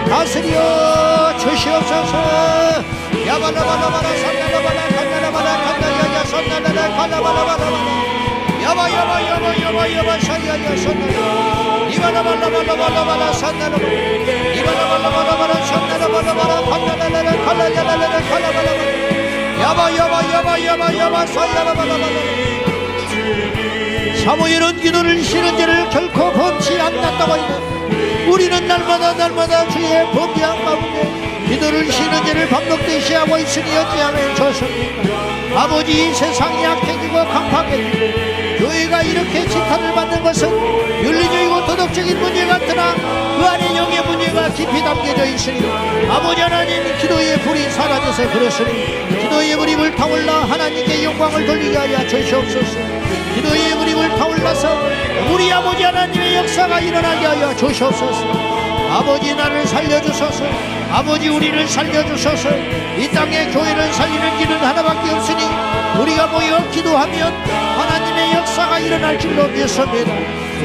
다스려 주시옵소서. 야발라발라바라 산나라바라 간나라바라 간나야야 산나라라 갈라바라바라 야바야바야바야바야바 사야야 산나라 이바라발라발라발라발라 산나라바 이바라발라발라발라 산나라발라발라 칼라라라라 칼라라라라 칼라발라발라 야바 사야바발라발라. 사무엘은 기도를 쉬는 죄를 결코 범치 않는다고 했다. 우리는 날마다 주의 범죄한 가운데 기도를 쉬는 죄를 반복되시 하고 있으니 어찌하면 좋습니까? 아버지, 세상이 약해지고 강팍해지고 교회가 이렇게 지탄을 받는 것은 윤리적이고 도덕적인 문제 같으나 그 안에 영의 문제가 깊이 담겨져 있으니 아버지 하나님, 기도의 불이 사라져서 그렇으니 기도의 불이 불타올라 하나님께 영광을 돌리게 하여 주시옵소서. 기도의 불이 불타올라서 우리 아버지 하나님의 역사가 일어나게 하여 주시옵소서. 아버지, 나를 살려주소서. 아버지, 우리를 살려주소서. 이 땅에 교회를 살리는 길은 하나밖에 없으니 우리가 모여 기도하면 하나님의 역사가 일어날 줄로 믿습니다.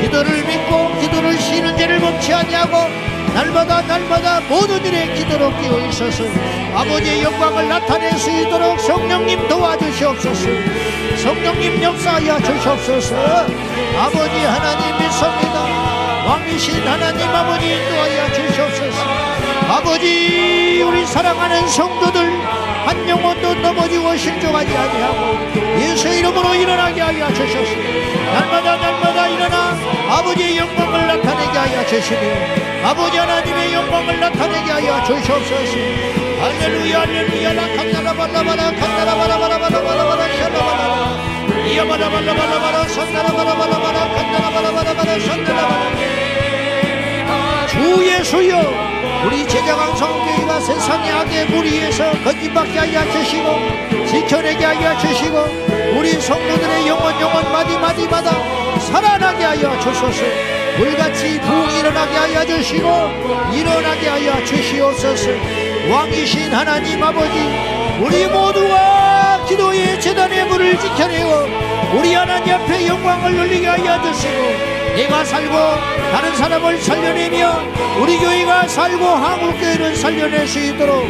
기도를 믿고 기도를 쉬는 죄를 멈지 아니하고 날마다 모든 일에 기도로 끼어 있어서 아버지의 영광을 나타낼 수 있도록 성령님 도와주시옵소서. 성령님 역사하여 주시옵소서. 아버지 하나님 믿습니다. 왕이신 하나님 아버지 인도하여 주시옵소서. 아버지, 우리 사랑하는 성도들 한 영혼도 넘어지고 실족하지 아니하고 예수의 이름으로 일어나게 하여 주시옵소서. 날마다 일어나 아버지의 영광을 나타내게 하여 주시며 아버지 하나님의 영광을 나타내게 하여 주시옵소서. 할렐루야 할렐루야. 라칸나라발라바라 칸나라바라바라바라바라바라 샬라바라 이야바라바라바라바라 산나라바라바라바라 칸나라바라바라바라 산나라바라. 주 예수여, 우리 제자강 성교회가 세상의 악의 무리에서 건진받게 하여 주시고 지켜내게 하여 주시고 우리 성도들의 영혼 마디마디마다 살아나게 하여 주소서. 물같이 부흥 일어나게 하여 주시고 일어나게 하여 주시옵소서. 왕이신 하나님 아버지, 우리 모두가 기도의 제단의 물을 지켜내고 우리 하나님 앞에 영광을 돌리게 하여 주시고 내가 살고 다른 사람을 살려내며 우리 교회가 살고 한국교회를 살려낼 수 있도록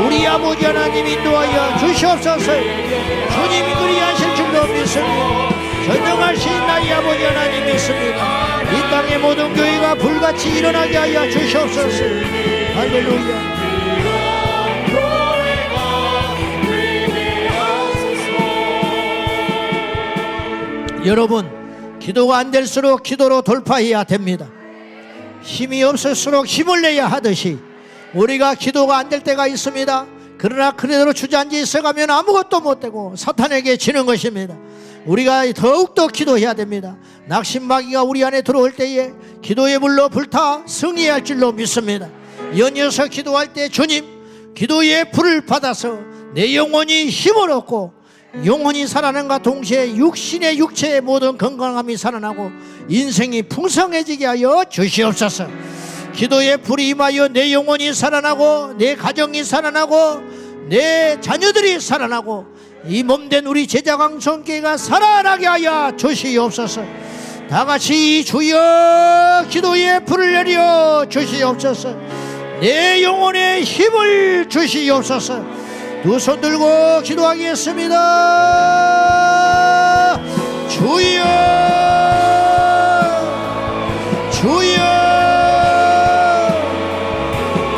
우리 아버지 하나님 인도하여 주시옵소서. 주님이 그리하실 줄로 믿습니다. 전능하신 나의 아버지 하나님 믿습니다. 이 땅의 모든 교회가 불같이 일어나게 하여 주시옵소서. 할렐루야. 여러분, 기도가 안 될수록 기도로 돌파해야 됩니다. 힘이 없을수록 힘을 내야 하듯이 우리가 기도가 안 될 때가 있습니다. 그러나 그대로 주저앉아 있어가면 아무것도 못되고 사탄에게 지는 것입니다. 우리가 더욱더 기도해야 됩니다. 낙심마귀가 우리 안에 들어올 때에 기도의 불로 불타 승리할 줄로 믿습니다. 연이어서 기도할 때 주님, 기도의 불을 받아서 내 영혼이 힘을 얻고 영혼이 살아남과 동시에 육신의 육체의 모든 건강함이 살아나고 인생이 풍성해지게 하여 주시옵소서. 기도의 불이 임하여 내 영혼이 살아나고 내 가정이 살아나고 내 자녀들이 살아나고 이 몸된 우리 제자강성교회가 살아나게 하여 주시옵소서. 다같이 주여 기도의 불을 내려 주시옵소서. 내 영혼에 힘을 주시옵소서. 두 손 들고 기도하겠습니다. 주여 주여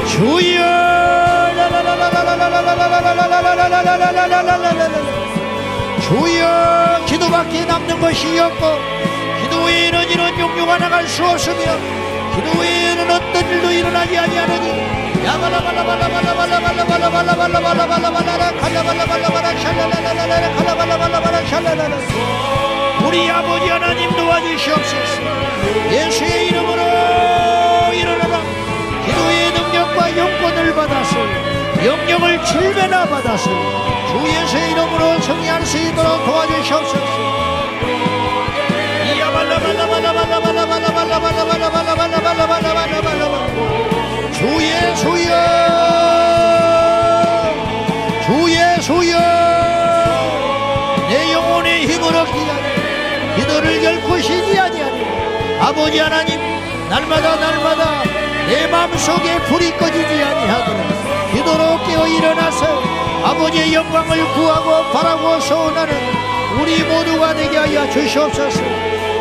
주여 주여. 기도밖에 남는 것이 없고 기도 외에는 이런 용료가 나갈 수 없으며 기도 외에는 어떤 일도 일어나지 아니하느니 우리 아버지 하나님 도와주시옵소서. 예수의 이름으로 일어나라. 기도의 능력과 영권을 받아서 영역을 7배나 받아서 주 예수의 이름으로 승리할 수 있도록 도와주시옵소서. 주의 주여 주의 주여. 내 영혼의 힘을 얻기 위하여 기도를 결코 쉬지 아니하니 아버지 하나님, 날마다 내 마음속에 불이 꺼지지 아니하도록 기도로 깨어 일어나서 아버지의 영광을 구하고 바라고 소원하는 우리 모두가 되게 하여 주시옵소서.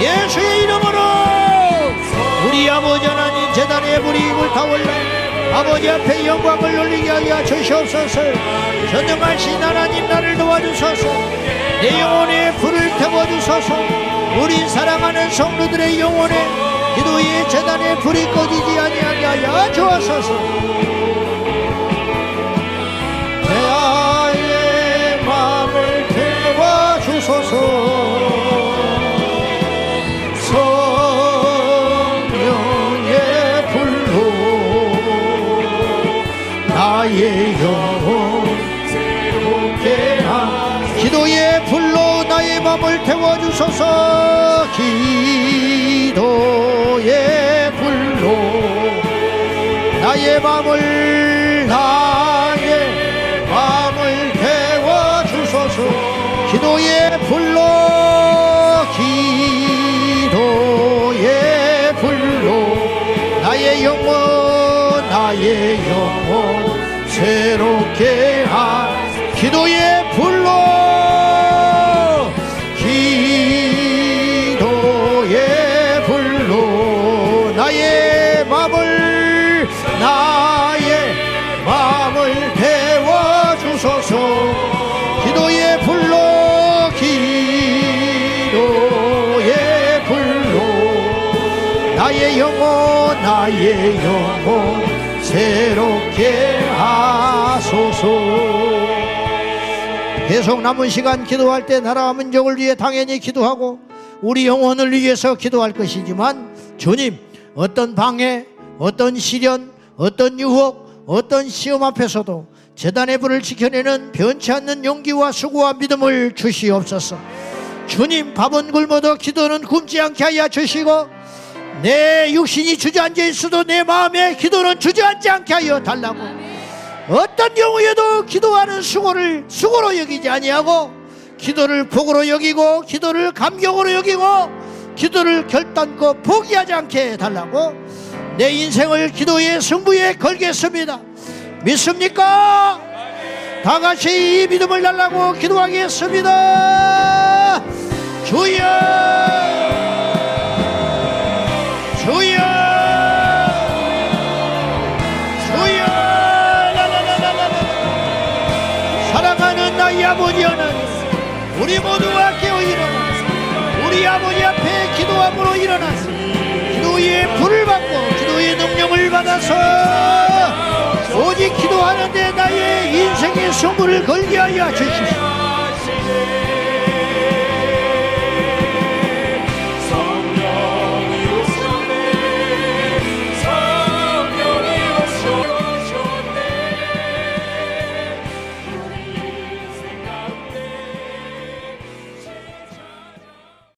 예수의 이름으로 우리 아버지 하나님 제단의 불이 불타올라 아버지 앞에 영광을 돌리게 하여 주시옵소서. 전능하신 하나님 나를 도와주소서. 내 영혼에 불을 태워주소서. 우리 사랑하는 성도들의 영혼에 기도의 제단의 불이 꺼지지 아니하게 하여 주옵소서. 내 마음을 태워주소서. 나의 영혼 새롭게 하 기도의 불로 나의 맘을 태워주소서. 기도의 불로 나의 맘을 태워주소서. 기도의 불로 나의 영혼 새롭게 하 기도의 불로 나의 맘을 태워주소서. 기도의 불로 나의 영혼 새롭게 하소서. 계속 남은 시간 기도할 때 나라와 민족을 위해 당연히 기도하고 우리 영혼을 위해서 기도할 것이지만 주님 어떤 방해, 어떤 시련, 어떤 유혹, 어떤 시험 앞에서도 제단의 불을 지켜내는 변치 않는 용기와 수고와 믿음을 주시옵소서. 주님, 밥은 굶어도 기도는 굶지 않게 하여 주시고 내 육신이 주저앉아 있어도 내 마음의 기도는 주저앉지 않게 하여 달라고. 어떤 경우에도 기도하는 수고를 수고로 여기지 아니하고 기도를 복으로 여기고 기도를 감격으로 여기고 기도를 결단코 포기하지 않게 해달라고. 내 인생을 기도의 승부에 걸겠습니다. 믿습니까? 다 같이 이 믿음을 달라고 기도하겠습니다. 주여, 주여, 주여. 사랑하는 나의 아버지 하나님, 우리 모두가 깨어 일어나서 우리 아버지 앞에 기도함으로 일어나서 기도의 불을 받고 기도의 능력을 받아서 오직 기도하는데 나의 인생의 승부를 걸게 하여 주십시오.